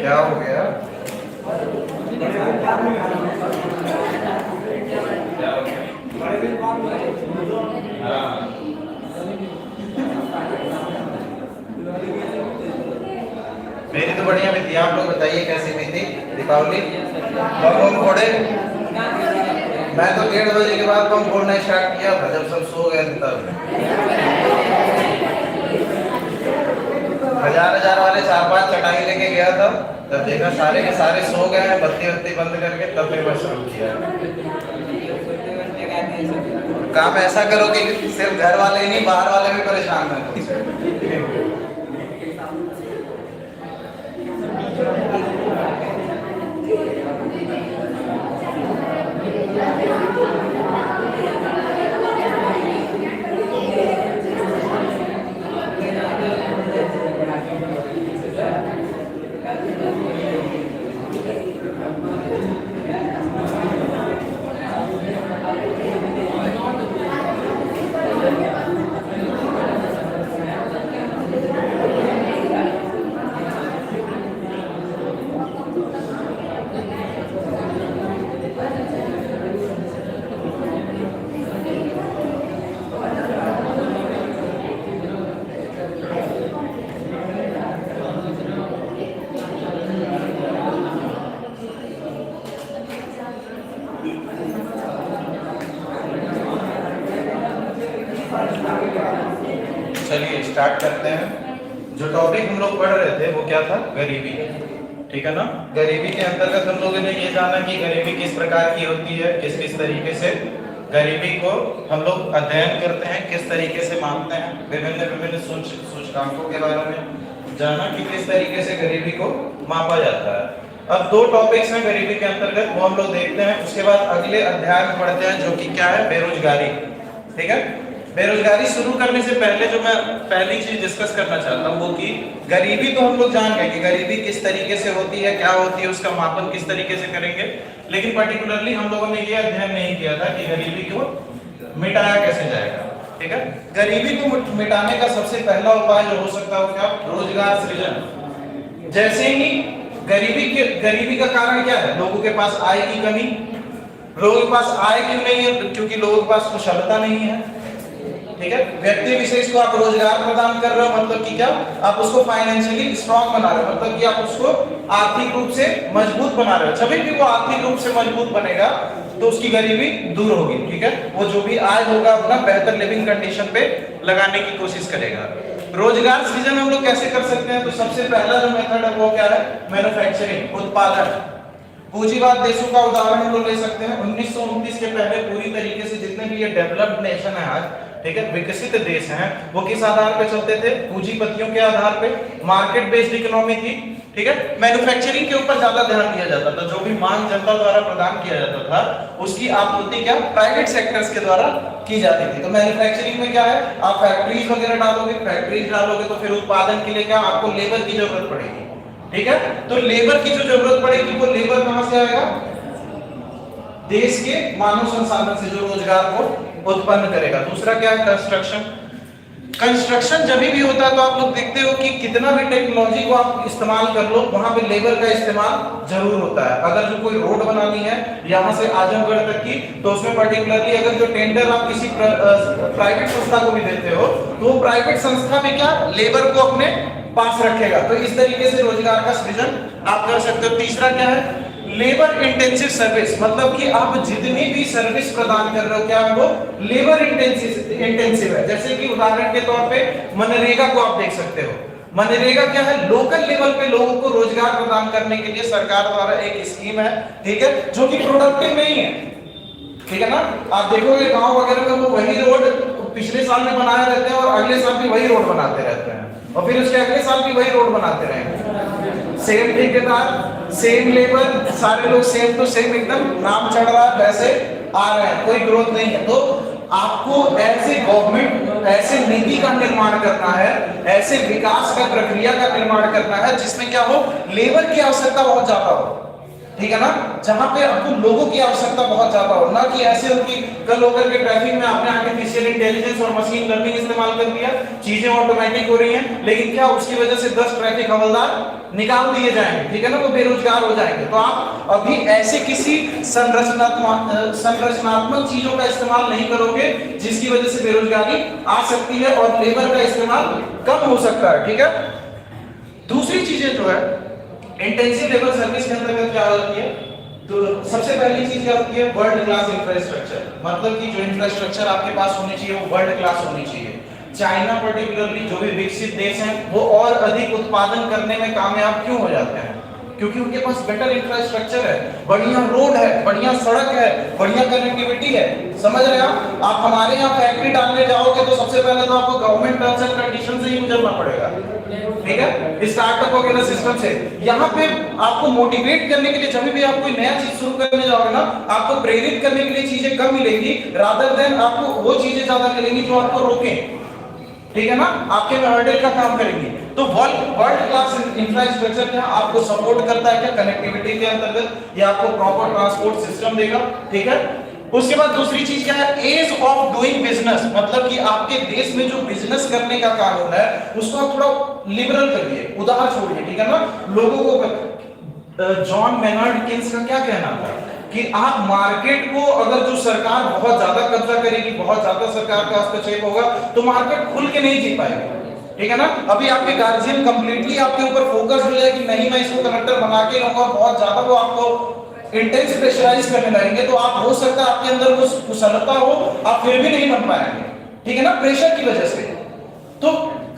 क्या हो गया? मेरी तो बढ़िया बीती, आप लोग बताइए कैसी बीती दीपावली? बम फोड़े? मैं तो 1:30 बजे के बाद बम फोड़ना स्टार्ट किया था, जब सब सो गए थे तब। 1000 वाले 4-5 चटाई लेके गया था, तब देखा सारे के सारे सो गए हैं, बत्ती बत्ती बंद करके, तब फिर मैं शुरू किया। काम ऐसा करो कि सिर्फ घर वाले ही नहीं, बाहर वाले भी परेशान हैं। चलिए स्टार्ट करते हैं। जो टॉपिक हम लोग पढ़ रहे थे वो क्या था? गरीबी। ठीक है ना? गरीबी के अंतर्गत हम लोगों ने ये जाना कि गरीबी किस प्रकार की होती है, किस किस तरीके से गरीबी को हम लोग अध्ययन करते हैं, किस तरीके से मापते हैं, विभिन्न विभिन्न सूचकांकों के बारे में जाना कि किस तरीके से गरीबी को मापा जाता है। अब 2 टॉपिक्स हैं गरीबी के अंतर्गत, वो हम लोग देखते हैं। उसके बाद अगले अध्याय में पढ़ते हैं जो कि क्या है? बेरोजगारी। ठीक है? बेरोजगारी शुरू करने से पहले जो मैं पहली चीज डिस्कस करना चाहता हूँ वो कि गरीबी तो हम लोग जान गए कि गरीबी किस तरीके से होती है, क्या होती है, उसका मापन किस तरीके से करेंगे, लेकिन पर्टिकुलरली हम लोगों ने ये अध्ययन नहीं किया था कि गरीबी को मिटाया कैसे जाएगा। ठीक है? गरीबी को मिटाने का सबसे पहला उपाय जो हो सकता है क्या? रोजगार सृजन। जैसे ही गरीबी का कारण क्या है? लोगों के पास आय की कमी। लोगों के पास आय क्यों नहीं है? क्योंकि लोगों के पास कुशलता नहीं है। ठीक है? व्यक्ति विशेष को आप रोजगार प्रदान कर रहे हो, मतलब कि क्या? आप उसको फाइनेंशियली स्ट्रांग बना रहे हो, मतलब कि आप उसको आर्थिक रूप से मजबूत बना रहे हो। जब भी वो आर्थिक रूप से मजबूत बनेगा तो उसकी गरीबी दूर होगी। ठीक है? वो जो भी आय होगा अपना बेहतर लिविंग कंडीशन पे लगाने की कोशिश करेगा। रोजगार सृजन हम लोग कैसे कर सकते हैं? तो सबसे पहला जो मेथड है वो क्या है? मैन्युफैक्चरिंग, उत्पादन। पूंजीवाद देशों का उदाहरण हम लोग ले सकते हैं। 1929 के पहले पूरी तरीके से जितने भी ये डेवलप्ड नेशन है आज, ठीक है, विकसित देश हैं, वो किस आधार पे चलते थे? पूंजीपतियों के आधार पे। मार्केट बेस्ड इकोनॉमी थी। ठीक है? मैन्युफैक्चरिंग के ऊपर ज्यादा ध्यान दिया जाता था। जो भी मांग जनता द्वारा प्रदान किया जाता था उसकी आपूर्ति क्या? प्राइवेट सेक्टर्स के द्वारा की जाती थी। तो मैन्युफैक्चरिंग में क्या है? आप फैक्ट्रीज वगैरह डालोगे, फैक्ट्रीज डालोगे तो फिर उत्पादन के लिए क्या? आपको लेबर की जरूरत पड़ेगी। ठीक है? तो लेबर की जो जरूरत पड़ेगी वो लेबर कहां से आएगा? देश के मानव संसाधन से जो रोजगार को उत्पन्न करेगा। दूसरा क्या है? कंस्ट्रक्शन। कंस्ट्रक्शन जब भी होता है तो आप लोग देखते हो कि कितना भी टेक्नोलॉजी को आप इस्तेमाल कर लो, वहां पे लेबर का इस्तेमाल जरूर होता है। अगर जो कोई रोड बनानी है यहाँ से आजमगढ़ तक की, तो उसमें पर्टिकुलरली अगर जो टेंडर आप किसी प्राइवेट संस्था को भी देते हो, तो वो प्राइवेट संस्था में क्या लेबर को अपने पास रखेगा। तो इस तरीके से रोजगार का सृजन आप कर सकते हो। तीसरा क्या है? लेबर इंटेंसिव सर्विस, मतलब कि आप जितनी भी सर्विस प्रदान कर रहे हो क्या है वो लेबर इंटेंसिव है। जैसे कि उदाहरण के तौर पे मनरेगा को आप देख सकते हो। मनरेगा क्या है? लोकल लेवल पे लोगों को रोजगार प्रदान करने के लिए सरकार द्वारा एक स्कीम है, ठीक है, जो कि प्रोडक्टिव नहीं है, ठीक है ना। आप देखोगे गांव वगैरह में वो वही रोड पिछले साल में बनाए रहते हैं और अगले साल भी वही रोड बनाते रहते हैं, और फिर उसके अगले साल भी वही रोड बनाते रहेंगे। सेम ठेकेदार, सेम लेबर, सारे लोग सेम टू सेम एकदम नाम चढ़ रहा है, पैसे आ रहे हैं, कोई ग्रोथ नहीं है। तो आपको ऐसे गवर्नमेंट ऐसे नीति का निर्माण करना है, ऐसे विकास का प्रक्रिया का निर्माण करना है जिसमें क्या हो, लेबर की आवश्यकता बहुत ज्यादा हो, ठीक है ना, जहां पे आपको लोगों की आवश्यकता बहुत ज्यादा हो, ना कि ऐसे हो कि कल होकर के ट्रैफिक में आपने आर्टिफिशियल इंटेलिजेंस और मशीन लर्निंग इस्तेमाल कर दिया, चीजें ऑटोमेटिक हो रही हैं, लेकिन क्या उसकी वजह से 10 ट्रैफिक हवलदार निकाल दिए जाएंगे, ठीक है ना, वो बेरोजगार हो जाएंगे। तो आप अभी ऐसे किसी संरचनात्मक चीजों का इस्तेमाल नहीं करोगे जिसकी वजह से बेरोजगारी आ सकती है और लेबर का इस्तेमाल कम हो सकता है, ठीक है। दूसरी चीजें जो है इंटेंसिव लेबर सर्विस के अंतर्गत क्या होती है, तो सबसे पहली चीज क्या होती है? वर्ल्ड क्लास इंफ्रास्ट्रक्चर, मतलब कि जो इंफ्रास्ट्रक्चर आपके पास होनी चाहिए वो वर्ल्ड क्लास होनी चाहिए। चाइना पर्टिकुलरली जो भी विकसित देश हैं वो और अधिक उत्पादन करने में कामयाब क्यों हो जाते हैं? क्योंकि उनके पास बेटर इंफ्रास्ट्रक्चर है, बढ़िया रोड है, बढ़िया सड़क है, बढ़िया कनेक्टिविटी है, समझ रहे हैं आप हमारे यहाँ फैक्ट्री डालने जाओगे तो सबसे पहले तो आपको गवर्नमेंट टर्म्स एंड कंडीशन से ही गुजरना पड़ेगा, ठीक है, स्टार्टअप वगैरह सिस्टम से। यहाँ पे आपको मोटिवेट करने के लिए जब भी आप कोई नया चीज शुरू करने जाओगे ना, आपको प्रेरित करने के लिए चीजें कम मिलेंगी, रादर देन आपको वो चीजें ज्यादा मिलेंगी जो आपको रोकें, ठीक है ना, आपके में हर्डल का काम करेंगे। तो वर्ल्ड क्लास इंफ्रास्ट्रक्चर क्या आपको सपोर्ट करता है? क्या कनेक्टिविटी के अंतर्गत ये आपको प्रॉपर ट्रांसपोर्ट सिस्टम देगा, ठीक है। उसके बाद दूसरी चीज क्या है? एज ऑफ डूइंग बिजनेस, मतलब कि आपके देश में जो बिजनेस करने का कानून है उसको आप थोड़ा लिबरल करिए, उदार छोड़िए, ठीक है ना। लोगों को जॉन मेनार्ड किन्स का क्या कहना था कि आप मार्केट को अगर जो सरकार बहुत ज्यादा कब्जा करेगी, बहुत ज्यादा सरकार का हस्तक्षेप होगा तो मार्केट खुल के नहीं जी पाएगी, ठीक है ना। अभी आपके गार्जियन कंप्लीटली आपके ऊपर फोकस हो जाए कि नहीं मैं इसको कनेक्टर बना के लाऊंगा, बहुत ज्यादा वो आपको इंटेंस प्रेशराइज करने लगेंगे, तो आप हो सकता है आपके अंदर वो कुशलता हो, आप फिर भी नहीं बन पाएंगे, ठीक है ना, प्रेशर की वजह से। तो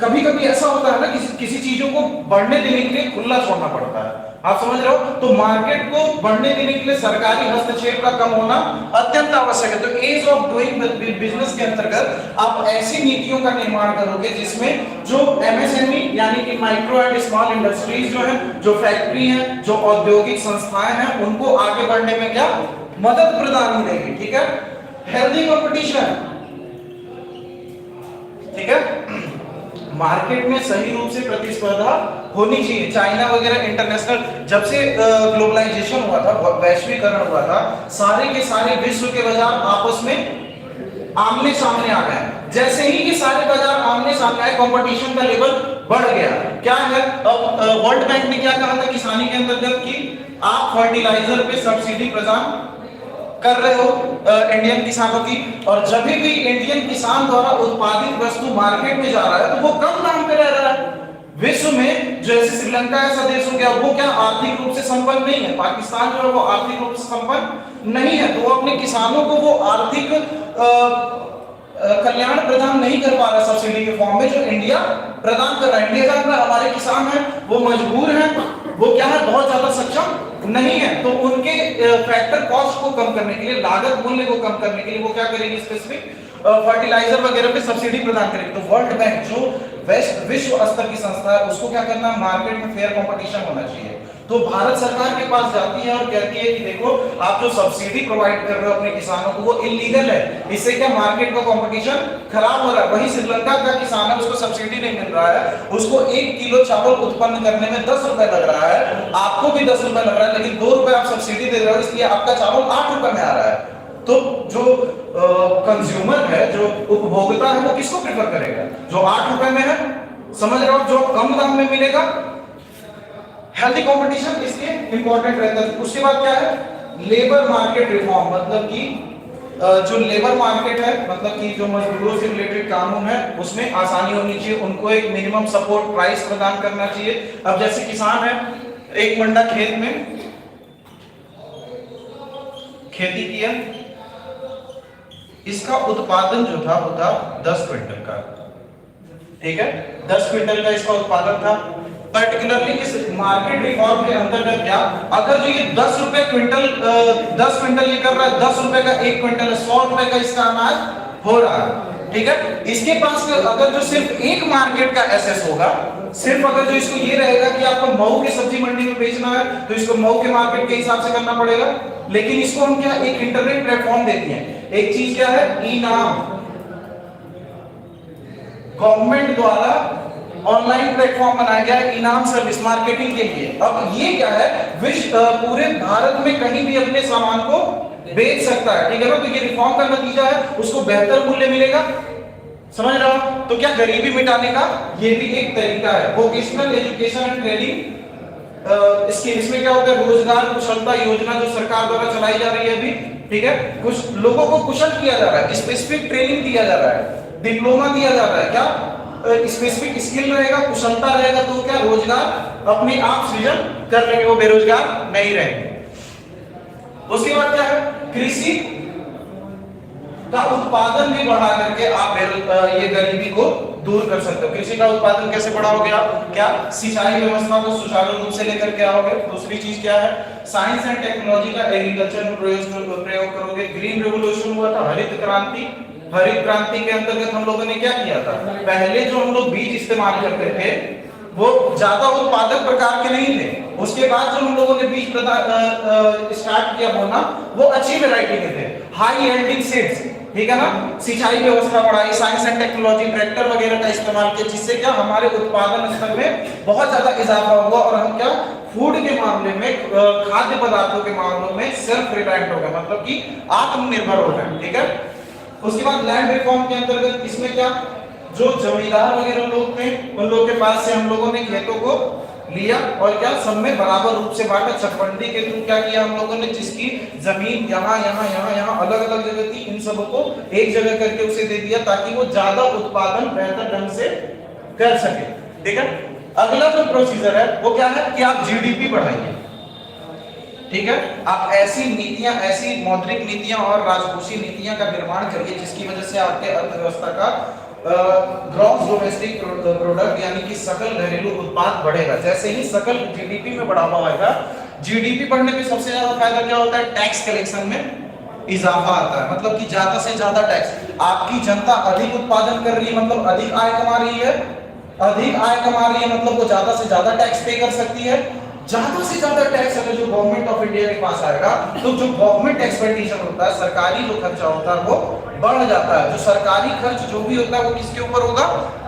कभी कभी ऐसा होता है ना किसी चीजों को बढ़ने देने के लिए खुला छोड़ना पड़ता है, आप समझ रहे हो। तो मार्केट को बढ़ने देने के लिए सरकारी हस्तक्षेप का कम होना अत्यंत आवश्यक है। तो एज ऑफ डूइंग बिजनेस के अंतर्गत आप ऐसी नीतियों का निर्माण करोगे जिसमें जो एमएसएमई यानी कि माइक्रो एंड स्मॉल इंडस्ट्रीज जो है, जो फैक्ट्री है, जो औद्योगिक संस्थाएं हैं, उनको आगे बढ़ने में क्या मदद प्रदान मिलेगी, ठीक है। हेल्दी कंपटीशन, ठीक है, मार्केट में सही रूप से प्रतिस्पर्धा होनी चाहिए। चाइना वगैरह इंटरनेशनल जब से ग्लोबलाइजेशन हुआ था, वैश्वीकरण हुआ था, सारे के सारे विश्व के बाजार आपस में आमने सामने आ गए। जैसे ही ये सारे बाजार आमने सामने आए, कंपटीशन का लेवल बढ़ गया। क्या है, अब वर्ल्ड बैंक ने क्या कहा था किसानी के अंतर्गत कि आप फर्टिलाइजर पे सब्सिडी प्रदान कर रहे हो इंडियन किसानों की, और जब भी इंडियन किसान द्वारा उत्पादित वस्तु मार्केट में जा रहा है तो वो कम दाम पे रह रहा है। विश्व में जैसे श्रीलंका ऐसा देश हो गया, वो क्या आर्थिक रूप से संपन्न नहीं है, पाकिस्तान जो है वो आर्थिक रूप से संपन्न नहीं है, तो वो अपने किसानों को वो आर्थिक कल्याण प्रदान नहीं कर पा रहा सब्सिडी के फॉर्म में जो इंडिया प्रदान कर रहा है। इंडिया का हमारे किसान हैं वो मजबूर हैं, वो क्या है बहुत ज्यादा सक्षम नहीं है, तो उनके फैक्टर कॉस्ट को कम करने के लिए, लागत मूल्य को कम करने के लिए वो क्या करेगी, स्पेसिफिक फर्टिलाइजर वगैरह पे सब्सिडी प्रदान करेगी। तो वर्ल्ड बैंक जो विश्व स्तर की संस्था है, उसको क्या करना है, मार्केट में फेयर कंपटीशन होना चाहिए। तो भारत सरकार के पास जाती है और कहती है कि देखो आप जो सब्सिडी प्रोवाइड कर रहे हो अपने किसानों को वो इलीगल है, इससे क्या मार्केट का कंपटीशन खराब हो रहा है। वही श्रीलंका का किसान है, उसको सब्सिडी नहीं मिल रहा है, उसको 1 किलो चावल उत्पन्न करने में 10 रुपए लग रहा है, आपको भी 10 रुपए लग रहा है, लेकिन 2 रुपए आप सब्सिडी दे रहे हो, इसलिए आपका चावल 8 रुपए में आ रहा है। तो जो कंज्यूमर है, जो उपभोक्ता है, वो किसको प्रेफर करेगा, जो 8 रुपए में है, समझ रहे हो, जो कम दाम में मिलेगा। हेल्दी कंपटीशन इसलिए इंपॉर्टेंट रहता है। उसके बाद क्या है, लेबर मार्केट रिफॉर्म, मतलब कि जो लेबर मार्केट है, मतलब कि जो मजदूरों से रिलेटेड कानून है उसमें आसानी होनी चाहिए, उनको एक मिनिमम सपोर्ट प्राइस प्रदान करना चाहिए। अब जैसे किसान है, एक मंडा खेत में खेती किया, इसका उत्पादन जो था वो था 10 क्विंटल का, ठीक है, 10 क्विंटल का इसका उत्पादन था। पर्टिकुलरली इस मार्केट रिफॉर्म के अंतर्गत क्या, अगर जो ये 10 रुपए क्विंटल 10 क्विंटल ये कर रहा है, 10 रुपए का 1 क्विंटल है, 100 रुपए का इसका अनाज हो रहा है, ठीक है। इसके पास अगर जो सिर्फ एक मार्केट का एसेस होगा, सिर्फ अगर जो इसको ये रहेगा कि आपको मऊ की सब्जी मंडी में बेचना है तो इसको मऊ के मार्केट के हिसाब से करना पड़ेगा। लेकिन इसको हम क्या, एक इंटरनेट प्लेटफॉर्म देते हैं। एक चीज क्या है, ई नाम, गवर्नमेंट द्वारा ऑनलाइन प्लेटफॉर्म बनाया गया है इनाम सर्विस मार्केटिंग के लिए। अब ये क्या है, विश्व पूरे भारत में कहीं भी अपने सामान को बेच सकता है, ठीक है ना। तो ये रिफॉर्म का नतीजा है, उसको बेहतर मूल्य मिलेगा, समझ रहे हो। तो क्या, गरीबी मिटाने का ये भी एक तरीका है। वोकेशनल एजुकेशन एंड ट्रेनिंग इसमें क्या होता है, रोजगार कुशलता योजना जो सरकार द्वारा चलाई जा रही है अभी, ठीक है, कुछ लोगों को कुशल किया जा रहा है, स्पेसिफिक ट्रेनिंग दिया जा रहा है, डिप्लोमा दिया जा रहा है, क्या स्पेसिफिक स्किल रहेगा, कुशलता रहेगा, तो क्या रोजगार अपने आप सृजन कर लेंगे, वो बेरोजगार नहीं रहेंगे। उसके बाद क्या है, कृषि का उत्पादन भी बढ़ा करके आप ये गरीबी को दूर कर सकते हो। कृषि का उत्पादन कैसे बढ़ाओगे आप, क्या सिंचाई व्यवस्था को सुचारू रूप से लेकर के आओगे। दूसरी चीज क्या है, साइंस एंड टेक्नोलॉजी का एग्रीकल्चर में प्रयोग करोगे। ग्रीन रेवोल्यूशन हुआ था, हरित क्रांति, हरित क्रांति के अंतर्गत हम लोगों ने क्या किया था, पहले जो हम लोग बीज इस्तेमाल करते थे वो ज्यादा उत्पादक प्रकार के नहीं थे, उसके बाद जो हम लोगों ने बीज स्टार्ट किया बोना, वो अच्छी वैरायटी के थे, हाई यील्डिंग सीड्स, ठीक है ना। सिंचाई व्यवस्था बढ़ाई, साइंस एंड टेक्नोलॉजी, ट्रैक्टर वगैरह का इस्तेमाल किया, जिससे क्या हमारे उत्पादन स्तर में बहुत ज्यादा इजाफा हुआ और हम क्या फूड के मामले में, खाद्य पदार्थों के मामलों में सेल्फ रिलायंट हो गए, मतलब कि आत्मनिर्भर हो गए, ठीक है। उसके बाद लैंड रिफॉर्म के अंतर्गत इसमें क्या, जो जमींदार वगैरह लोग थे उन लोगों के पास से हम लोगों ने खेतों को लिया और क्या सब में बराबर रूप से बांटा। चकबंदी के थ्रू क्या किया हम लोगों ने, जिसकी जमीन यहाँ यहाँ यहाँ यहाँ अलग अलग जगह थी, इन सबको एक जगह करके उसे दे दिया ताकि वो ज्यादा उत्पादन बेहतर ढंग से कर सके, ठीक है। अगला जो प्रोसीजर है वो क्या है कि आप जीडीपी बढ़ाइए, ठीक है। आप ऐसी नीतियां, ऐसी मौद्रिक नीतियां और राजकोषीय नीतियां का निर्माण करिए जिसकी वजह से आपके अर्थव्यवस्था का ग्रॉस डोमेस्टिक प्रोडक्ट यानी कि सकल घरेलू उत्पाद बढ़ेगा। जैसे ही सकल जीडीपी में बढ़ावा आएगा, जीडीपी बढ़ने पे सबसे ज्यादा फायदा क्या होता है, टैक्स कलेक्शन में इजाफा आता है, मतलब कि ज्यादा से ज्यादा टैक्स। आपकी जनता अधिक उत्पादन कर रही है मतलब अधिक आय कमा रही है, अधिक आय कमा रही है मतलब वो ज्यादा से ज्यादा टैक्स पे कर सकती है। ज्यादा से ज्यादा टैक्स अगर जो गवर्नमेंट ऑफ इंडिया के पास आएगा तो जो गवर्नमेंट एक्सपेंडिचर होता है, सरकारी जो खर्चा होता है वो बढ़ जाता है। जो सरकारी खर्च जो भी होता है वो किसके ऊपर होगा,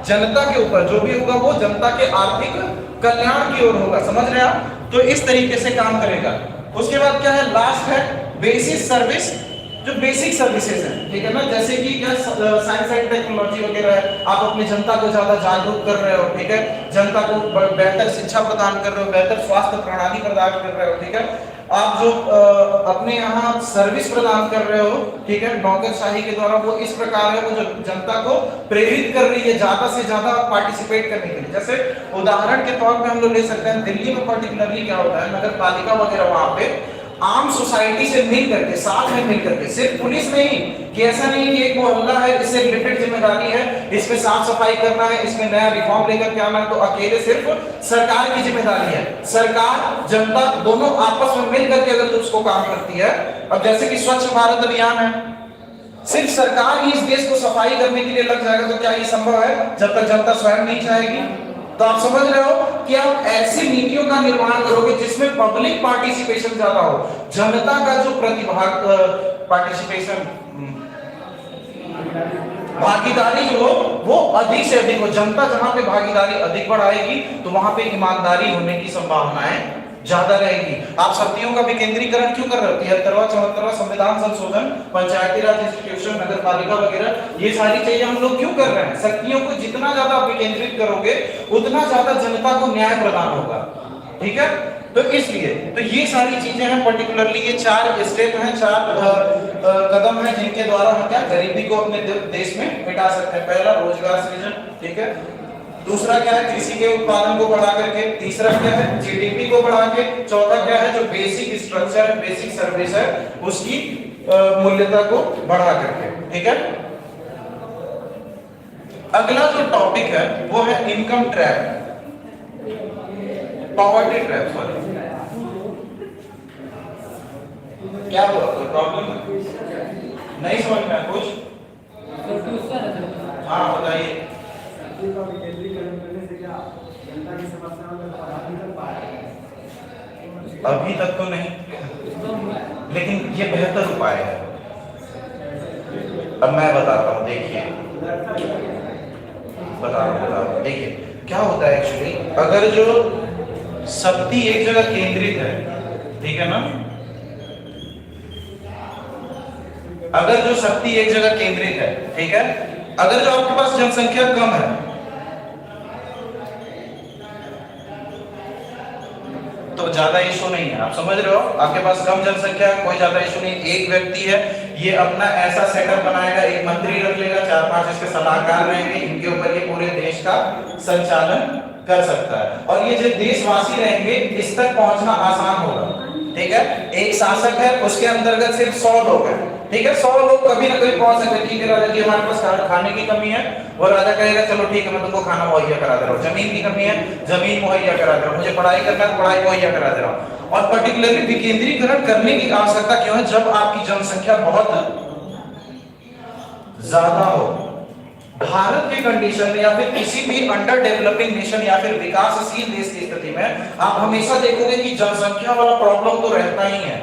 जनता के ऊपर, जो भी होगा वो जनता के आर्थिक कल्याण की ओर होगा, समझ रहे हैं आप। तो इस तरीके से काम करेगा। उसके बाद क्या है, लास्ट है बेसिक सर्विस, जो बेसिक सर्विसेज हैं, ठीक है ना, जैसे कि क्या साइंस एंड टेक्नोलॉजी वगैरह है, आप अपनी जनता को ज्यादा जागरूक कर रहे हो, ठीक है, जनता को बेहतर शिक्षा प्रदान कर रहे हो, बेहतर स्वास्थ्य प्रणाली प्रदान कर रहे हो, ठीक है। आप जो अपने यहाँ सर्विस प्रदान कर रहे हो, ठीक है, नौकरशाही के द्वारा, वो इस प्रकार है, वो जो जनता को प्रेरित कर रही है ज्यादा से ज्यादा पार्टिसिपेट करने के लिए। जैसे उदाहरण के तौर पे हम लोग ले सकते हैं, दिल्ली में पर्टिकुलरली क्या होता है, नगर पालिका वगैरह वहां पे आम सोसाइटी से मिल करके, साथ में मिल करके, सिर्फ पुलिस नहीं कि ऐसा नहीं कि एक मोहल्ला है इससे रिलेटेड जिम्मेदारी है, इसमें साफ सफाई करना है, इसमें नया रिफॉर्म लेकर के आना है, तो अकेले सिर्फ सरकार की जिम्मेदारी है। सरकार जनता दोनों आपस में मिल करके अगर उसको काम करती है। अब जैसे कि स्वच्छ भारत अभियान है, सिर्फ सरकार ही इस देश को सफाई करने के लिए लग जाएगा तो क्या ये संभव है जब तक जनता स्वयं नहीं चाहेगी? तो आप समझ रहे हो कि आप ऐसी नीतियों का निर्माण करोगे जिसमें पब्लिक पार्टिसिपेशन ज्यादा हो, जनता का जो प्रतिभाग पार्टिसिपेशन भागीदारी जो हो वो अधिक से अधिक हो। जनता जहां पे भागीदारी अधिक बढ़ाएगी तो वहां पे ईमानदारी होने की संभावनाएं ज्यादा रहेगी। आप शक्तियों का विकेंद्रीकरण क्यों कर रहे हो? 73वां 74वां संविधान संशोधन, पंचायती राज इंस्टीट्यूशन, नगर पालिका वगैरह, ये सारी चीजें हम लोग क्यों कर रहे हैं? शक्तियों को जितना ज्यादा आप विकेंद्रित करोगे उतना ज्यादा जनता को न्याय प्रदान होगा। ठीक है, तो इसलिए तो ये सारी चीजें हैं, पर्टिकुलरली ये 4 स्टेप हैं, 4 कदम हैं जिनके द्वारा हम क्या गरीबी को अपने देश में मिटा सकते हैं। पहला रोजगार सृजन, ठीक है। दूसरा क्या है? कृषि के उत्पादन को बढ़ा करके। तीसरा क्या है? जीडीपी को बढ़ा के। चौथा क्या है? जो बेसिक स्ट्रक्चर, बेसिक सर्विस है उसकी मूल्यता को बढ़ा करके। ठीक है, अगला जो टॉपिक है वो है income trap, poverty trap. Sorry, क्या हुआ? कोई प्रॉब्लम नहीं समझ में कुछ? हाँ बताइए। अभी तक तो नहीं, लेकिन ये बेहतर उपाय है। अब मैं बताता हूँ, देखिए बता रहा हूँ। देखिए क्या होता है एक्चुअली, अगर जो शक्ति एक जगह केंद्रित है, ठीक है ना, अगर जो शक्ति एक जगह केंद्रित है, ठीक है, अगर जो आपके पास जनसंख्या कम है तो ज्यादा इशू नहीं है। आप समझ रहे हो, आपके पास कम जनसंख्या है, कोई ज्यादा इशू नहीं। एक व्यक्ति है, ये अपना ऐसा सेटअप बनाएगा, एक मंत्री रख लेगा, 4-5 इसके सलाहकार रहेंगे, इनके ऊपर ये पूरे देश का संचालन कर सकता है। और ये जो देशवासी रहेंगे इस तक पहुंचना आसान होगा। ठीक है, एक शासक है, उसके अंतर्गत सिर्फ 100 लोग हैं, ठीक है, 100 लोग कभी ना कभी पहुंच सकते। ठीक है राजा जी, हमारे पास खाने की कमी है, वो राजा कहेगा चलो ठीक है मैं तुमको खाना मुहैया करा दे रहा हूँ। जमीन की कमी है, जमीन मुहैया करा दे रहा हूँ। मुझे पढ़ाई करना है, पढ़ाई मुहैया करा दे रहा हूँ। और पर्टिकुलरली विकेंद्रीकरण करने की आवश्यकता क्यों है? जब आपकी जनसंख्या बहुत ज्यादा हो। भारत के कंडीशन में या फिर किसी भी अंडर डेवलपिंग नेशन या फिर विकासशील देश की स्थिति में आप हमेशा देखोगे कि जनसंख्या वाला प्रॉब्लम तो रहता ही है,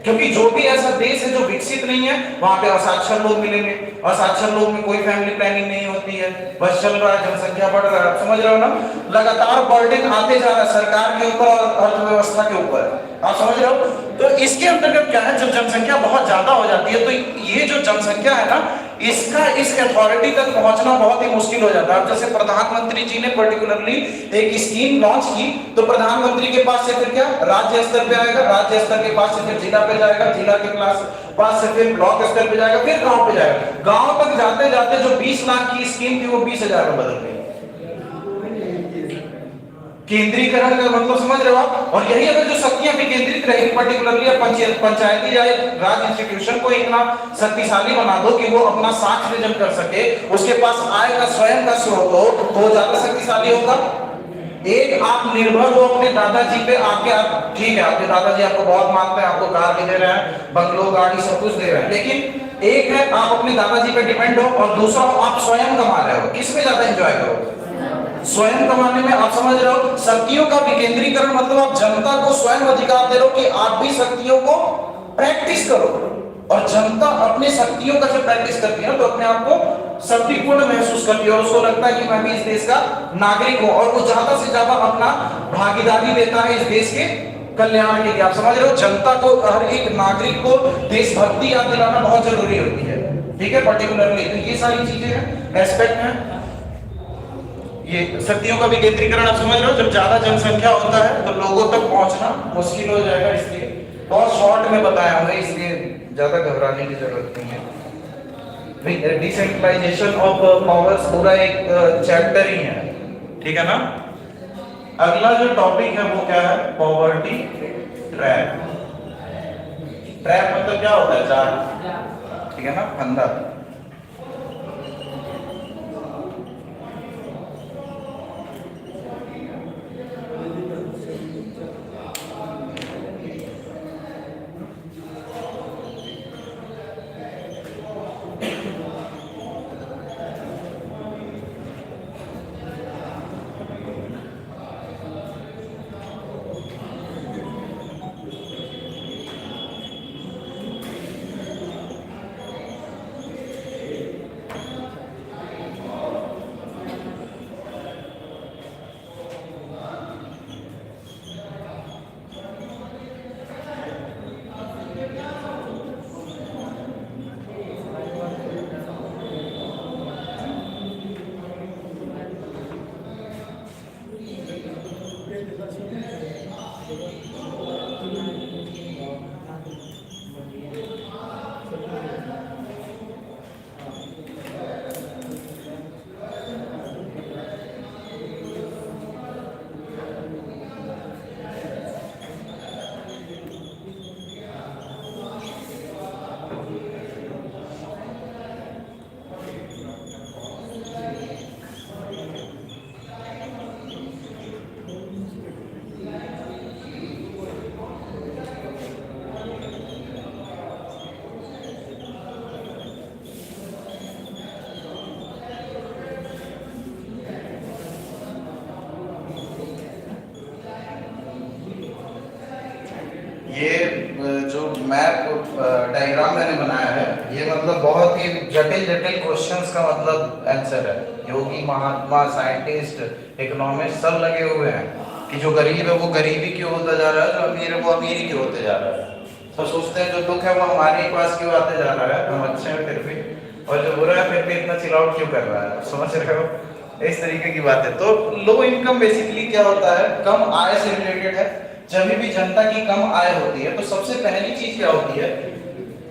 क्योंकि जो भी ऐसा देश है जो विकसित नहीं है वहां पे असाक्षर लोग मिलेंगे। असाक्षर लोग में कोई फैमिली प्लानिंग नहीं होती है, बस चल रहा है, जनसंख्या बढ़ रहा है। समझ रहे हो ना, लगातार बर्डन आते जा रहा है सरकार के ऊपर और अर्थव्यवस्था के ऊपर। आप समझ रहे हो? तो इसके अंतर्गत क्या है, जब जनसंख्या बहुत ज्यादा हो जाती है तो ये जो जनसंख्या है ना, इसका इस अथॉरिटी तक पहुंचना बहुत ही मुश्किल हो जाता है। जैसे प्रधानमंत्री जी ने पर्टिकुलरली एक स्कीम लॉन्च की तो प्रधानमंत्री के पास से फिर क्या राज्य स्तर पे आएगा, राज्य स्तर के पास से फिर जिला पे जाएगा, जिला के पास से फिर ब्लॉक स्तर पे जाएगा, फिर गांव पे जाएगा। गांव तक जाते जाते जो 20 लाख की स्कीम थी वो 20,000 में बदल गई। केंद्रीकरण का मतलब समझ रहे हो आप? और यही अगर जो शक्तियां भी केंद्रित रहेगी, पर्टिकुलरली पंचायती राज इंस्टीट्यूशन को इतना शक्तिशाली बना दो कि वो अपना साख सृजन कर सके, उसके पास आय का स्वयं का स्रोत हो, तो ज्यादा शक्तिशाली होगा। एक आप निर्भर हो अपने दादाजी पे, आप ठीक है आपके दादाजी आपको बहुत मानते हैं, आपको कार भी दे रहे हैं, बंगलो गाड़ी सब कुछ दे रहे हैं, लेकिन एक है आप अपने दादाजी पे डिपेंड हो और दूसरा हो आप स्वयं कमा रहे हो। किसमें ज्यादा एंजॉय करोगे? स्वयं कमाने में। आप समझ रहे हो, शक्तियों का विकेंद्रीकरण मतलब आप जनता को स्वयं अधिकार दे रहे हो कि आप भी शक्तियों को प्रैक्टिस करो। और जनता अपने शक्तियों का जब प्रैक्टिस करती है तो अपने आप को शक्तिपूर्ण महसूस करती है और उसको लगता है कि मैं भी इस देश का नागरिक हूं, और वो ज्यादा से ज्यादा अपना भागीदारी देता है इस देश के कल्याण के लिए। आप समझ रहे हो, जनता को, हर एक नागरिक को देशभक्ति याद दिलाना बहुत जरूरी होती है। ठीक है, पर्टिकुलरली तो ये सारी चीजें हैं, एस्पेक्ट हैं। ये शक्तियों का विकेंद्रीकरण आप समझ रहे हो, जब ज्यादा जनसंख्या होता है तो लोगों तक पहुंचना मुश्किल हो जाएगा। इसलिए बहुत शॉर्ट में बताया हूं, इसलिए ज्यादा घबराने की जरूरत नहीं है। डिसेंट्रलाइजेशन ऑफ पावर्स पूरा एक चैप्टर ही है, ठीक है ना। अगला जो टॉपिक है वो क्या है? Poverty trap. ट्रैप मतलब क्या होता है? जाल, ठीक है ना, फंदा। मैप डायग्राम मैंने बनाया है, ये मतलब बहुत ही जटिल जटिल क्वेश्चंस का मतलब आंसर है। योगी, महात्मा, साइंटिस्ट, इकोनॉमिस्ट सब लगे हुए हैं कि जो गरीब है वो गरीबी क्यों होता जा रहा है, जो अमीर है वो अमीरी क्यों होते जा रहा है। सब सोचते हैं जो दुख है वो हमारे पास क्यों आते जा रहा है, हम अच्छे हैं फिर भी, और जो बुरा है फिर भी इतना चिल आउट क्यों कर रहा है। समझ रहे हो, इस तरीके की बात है। तो लो इनकम बेसिकली क्या होता है, कम आय से रिलेटेड है। जब भी जनता की कम आय होती है तो सबसे पहली चीज क्या होती है,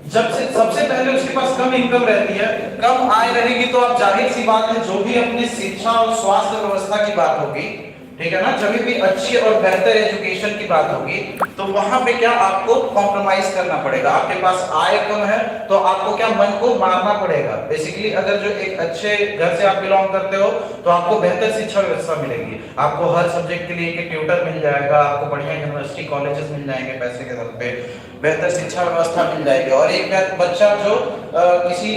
जब से सबसे पहले उसके पास कम इनकम रहती है, कम आय रहेगी तो आप जाहिर सी बात है जो भी अपनी शिक्षा और स्वास्थ्य व्यवस्था की बात होगी, ठीक है ना, जब भी अच्छी और बेहतर एजुकेशन की बात होगी तो वहां पे क्या आपको कॉम्प्रोमाइज करना पड़ेगा। आपके पास आय कम है तो आपको क्या मन को मारना पड़ेगा। बेसिकली अगर जो एक अच्छे घर से आप बिलोंग करते हो तो आपको बेहतर शिक्षा व्यवस्था मिलेगी, आपको हर सब्जेक्ट के लिए एक ट्यूटर मिल जाएगा, आपको बढ़िया यूनिवर्सिटी कॉलेजेस मिल जाएंगे पैसे के दम पे, बेहतर शिक्षा व्यवस्था मिल जाएगी। और एक बच्चा जो किसी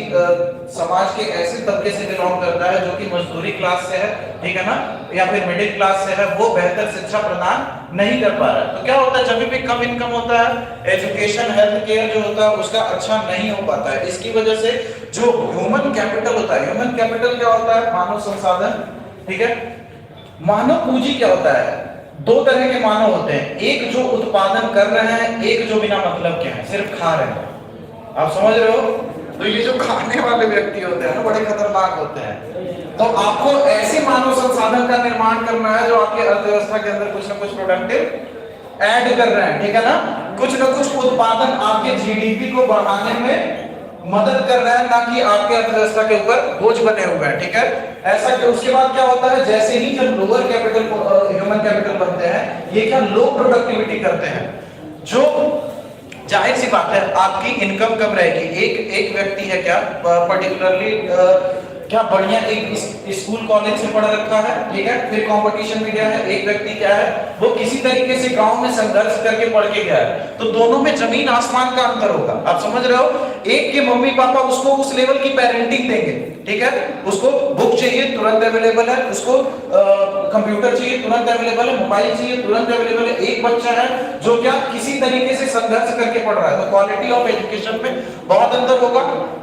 समाज के ऐसे तबके से बिलोंग करता है जो कि मजदूरी क्लास से है, ठीक है ना, या फिर मिडिल क्लास से है, वो बेहतर शिक्षा प्रदान नहीं कर पा रहा है। तो क्या होता है, जब भी कम इनकम होता है, एजुकेशन हेल्थ केयर जो होता है उसका अच्छा नहीं हो पाता है। इसकी वजह से जो ह्यूमन कैपिटल होता है, ह्यूमन कैपिटल क्या होता है, मानव संसाधन, ठीक है। मानव पूंजी क्या होता है, दो तरह के मानव होते हैं, एक जो उत्पादन कर रहे हैं, एक जो बिना मतलब के हैं, सिर्फ खा रहे हैं। आप समझ रहे हो, तो ये जो खाने वाले व्यक्ति होते हैं ना, बड़े खतरनाक होते हैं। तो आपको ऐसे मानव संसाधन का निर्माण करना है जो आपकी अर्थव्यवस्था के अंदर कुछ ना कुछ प्रोडक्टिव ऐड कर रहे हैं, ठीक है ना, कुछ ना कुछ उत्पादन आपके जीडीपी को बढ़ाने में मदद कर रहा है, ना कि आपके अर्थव्यवस्था के ऊपर बोझ बने हुए हैं, ठीक है। ऐसा कि उसके बाद क्या होता है, जैसे ही जब लोअर कैपिटल ह्यूमन कैपिटल बनते हैं, ये क्या लो प्रोडक्टिविटी करते हैं, जो जाहिर सी बात है आपकी इनकम कम रहेगी। एक व्यक्ति है क्या पर्टिकुलरली क्या बढ़िया एक स्कूल कॉलेज से पढ़ रखा है, ठीक है, फिर कंपटीशन में गया है। एक व्यक्ति क्या है, वो किसी तरीके से गांव में संघर्ष करके पढ़ के गया है, तो दोनों में जमीन आसमान का अंतर होगा। आप समझ रहे हो, एक के मम्मी पापा उसको उस लेवल की पेरेंटिंग देंगे, ठीक है, उसको बुक चाहिए तुरंत अवेलेबल है, उसको कंप्यूटर चाहिए तुरंत अवेलेबल है, मोबाइल चाहिए तुरंत अवेलेबल है। एक बच्चा है जो क्या किसी तरीके से संघर्ष करके पढ़ रहा है, तो क्वालिटी ऑफ एजुकेशन में बहुत अंतर होगा।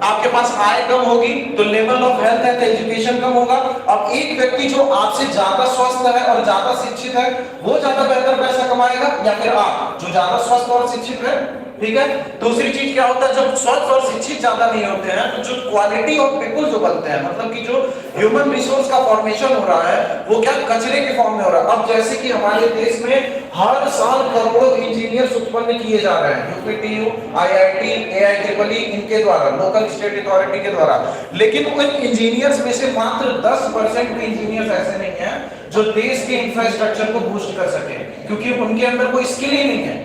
आपके पास आय कम होगी तो level of health and education कम होगा। अब एक व्यक्ति जो आपसे ज्यादा स्वस्थ है और ज्यादा शिक्षित है, वो ज्यादा बेहतर पैसा कमाएगा, या फिर आप जो ज्यादा स्वस्थ और शिक्षित है, ठीक है। दूसरी चीज क्या होता है, जब स्वस्थ और शिक्षित ज्यादा नहीं होते हैं तो जो क्वालिटी ऑफ पीपल जो बनते हैं, मतलब कि जो ह्यूमन रिसोर्स का फॉर्मेशन हो रहा है वो क्या कचरे के फॉर्म में हो रहा है। अब जैसे कि हमारे देश में हर साल करोड़ों इंजीनियर्स उत्पन्न किए जा रहे हैं, यूपीटीयू, आईआईटी, एआईट्रिपल इनके द्वारा, लोकल स्टेट अथॉरिटी के द्वारा, लेकिन उन इंजीनियर्स में से मात्र 10% भी इंजीनियर्स ऐसे नहीं है जो देश के इंफ्रास्ट्रक्चर को बूस्ट कर सके, क्योंकि उनके अंदर कोई स्किल ही नहीं है।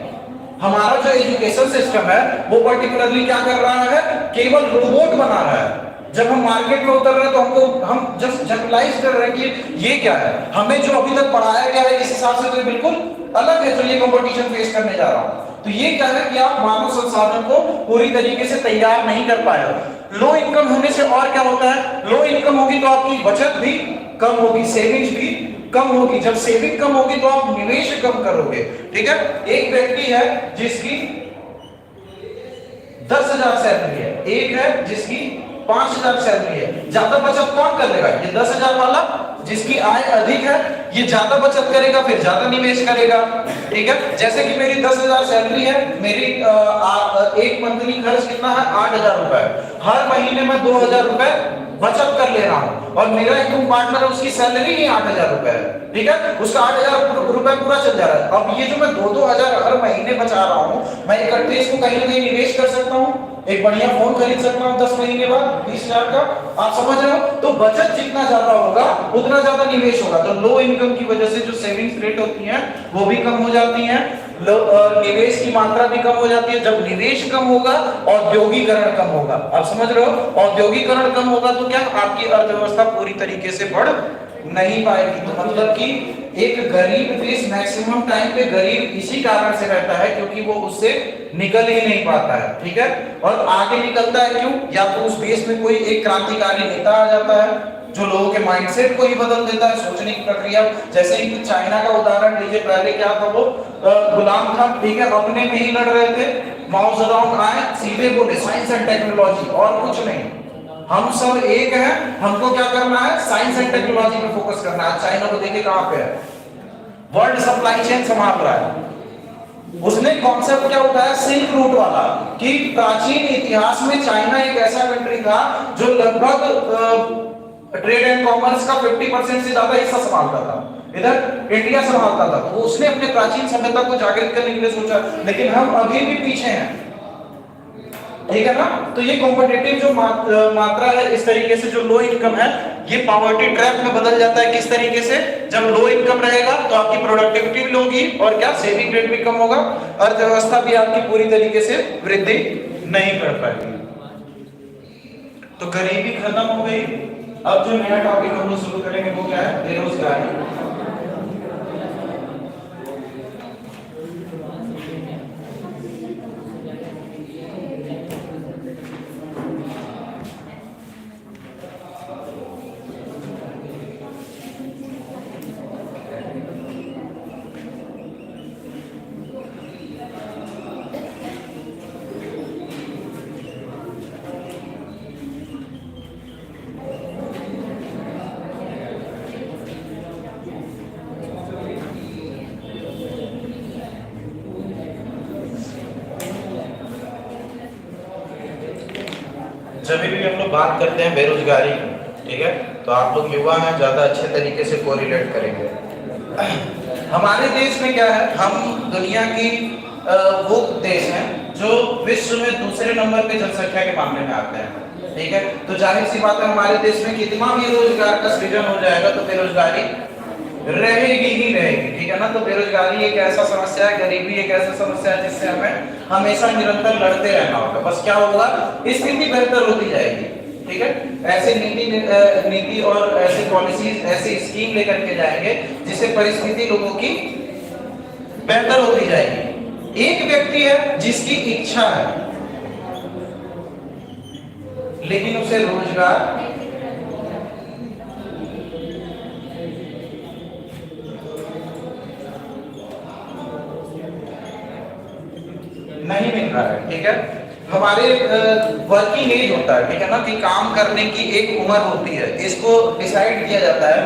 हमारा जो एजुकेशन सिस्टम है वो पर्टिकुलरली क्या कर रहा है, केवल रोबोट बना रहा है। जब हम मार्केट में उतर रहे हैं तो हम जस्ट जनरलाइज कर रहे हैं कि ये क्या है, हमें जो अभी तक पढ़ाया गया है इस हिसाब से तो बिल्कुल अलग है जो ये कंपटीशन फेस करने जा रहा हूं। तो ये क्या है कि आप मानव संसाधन को पूरी तरीके से तैयार नहीं कर पाए हो। लो इनकम होने से और क्या होता है, लो इनकम होगी तो आपकी बचत भी कम होगी, सेविंग्स भी कम होगी। जब सेविंग कम होगी तो आप निवेश कम करोगे, ठीक है। एक व्यक्ति है जिसकी 10,000 सैलरी है, एक है जिसकी 5,000 सैलरी है, ज्यादा बचत कौन कर लेगा, ये 10,000 वाला जिसकी आय अधिक है, ये ज्यादा बचत करेगा, फिर ज्यादा निवेश करेगा, ठीक है। जैसे कि मेरी 10,000 सैलरी है, मेरी एक मंथली खर्च कितना है, 8,000 रुपए, हर महीने में 2,000 रुपए बचत कर ले रहा हूं, और मेरा एक पार्टनर है उसकी सैलरी ही 8,000 रुपए है, ठीक है, उसका 8,000 रुपए पूरा चल जा रहा है। अब ये जो मैं 2-2 हर महीने बचा रहा हूं, मैं इकट्ठे इसको कहीं ना कहीं निवेश कर सकता हूं, एक बढ़िया फोन खरीद सकता हूं 10 महीने बाद 20,000 का। आप समझ रहे हो, तो बचत जितना ज्यादा होगा उतना ज्यादा निवेश होगा। तो लो इनकम की वजह से जो सेविंग्स रेट होती हैं वो भी कम हो जाती हैं, निवेश की मात्रा भी कम हो जाती है। जब निवेश कम होगा औद्योगिकरण कम होगा। आप समझ रहे हो, औद्योगिकरण कम होगा तो क्या आपकी अर्थव्यवस्था पूरी तरीके से बढ़ नहीं पाएगी। तो मतलब कि एक गरीब देश मैक्सिमम टाइम पे गरीब इसी कारण से रहता है क्योंकि वो उससे निकल ही नहीं पाता है, ठीक है। और आगे निकलता है क्यों, या तो उस देश में कोई एक क्रांतिकारी नेता आ जाता है जो लोगों के माइंडसेट को ही बदल देता है, सोचने की प्रक्रिया। जैसे कि चाइना का उदाहरण लीजिए, पहले क्या था, वो गुलाम था, ठीक है, अपने में ही लड़ रहे थे, माओ जेडोंग आए सीधे बोले साइंस एंड टेक्नोलॉजी और कुछ नहीं, हम सब एक हैं, हमको क्या करना है, साइंस एंड टेक्नोलॉजी पे फोकस करना है। चाइना को देखिए कहां पे है, वर्ल्ड सप्लाई चेन संभाल रहा है। उसने कॉन्सेप्ट क्या उठाया, सिल्क रूट वाला, कि प्राचीन इतिहास में चाइना एक ऐसा कंट्री था जो लगभग ट्रेड एंड कॉमर्स का 50% से ज्यादा हिस्सा संभालता था, इधर इंडिया संभालता था। तो उसने अपने प्राचीन सभ्यता को जागृत करने के लिए सोचा, लेकिन हम अभी भी पीछे हैं, ठीक है ना। तो ये कॉम्पिटिटिव जो मात्रा है, इस तरीके से जो लो इनकम है, ये पॉवर्टी ट्रैप में बदल जाता है। किस तरीके से, जब लो इनकम रहेगा तो आपकी प्रोडक्टिविटी भी होगी और क्या, सेविंग रेट भी कम होगा, अर्थव्यवस्था भी आपकी पूरी तरीके से वृद्धि नहीं कर पाएगी। तो गरीबी खत्म हो गई। अब जो नया टॉपिक हम लोग शुरू करेंगे वो क्या है, बेरोजगारी। जब भी हम लोग बात करते हैं बेरोजगारी, ठीक है, तो आप लोग युवा हैं, ज्यादा अच्छे तरीके से कोरिलेट करेंगे। हमारे देश में क्या है, हम दुनिया की वो देश हैं जो विश्व में दूसरे नंबर पे जनसंख्या के मामले में आते हैं, ठीक है। तो जाहिर सी बात है, हमारे देश में कितना भी रोजगार का सृजन हो जाएगा तो बेरोजगारी रहेगी ही रहेगी, ठीक है ना। तो बेरोजगारी एक ऐसा समस्या है, गरीबी एक ऐसा समस्या है जिससे हमें हमेशा निरंतर लड़ते रहना होगा। बस क्या होगा, स्थिति बेहतर होती जाएगी, ठीक है। ऐसे नीति और ऐसे पॉलिसीज, ऐसे स्कीम लेकर के जाएंगे जिससे परिस्थिति लोगों की बेहतर होती जाएगी। एक व्यक्ति है जिसकी इच्छा है लेकिन उसे रोजगार नहीं मिल रहा है, ठीक है। हमारे वर्किंग एज होता है, ठीक है ना, कि काम करने की एक उम्र होती है, इसको डिसाइड किया जाता है।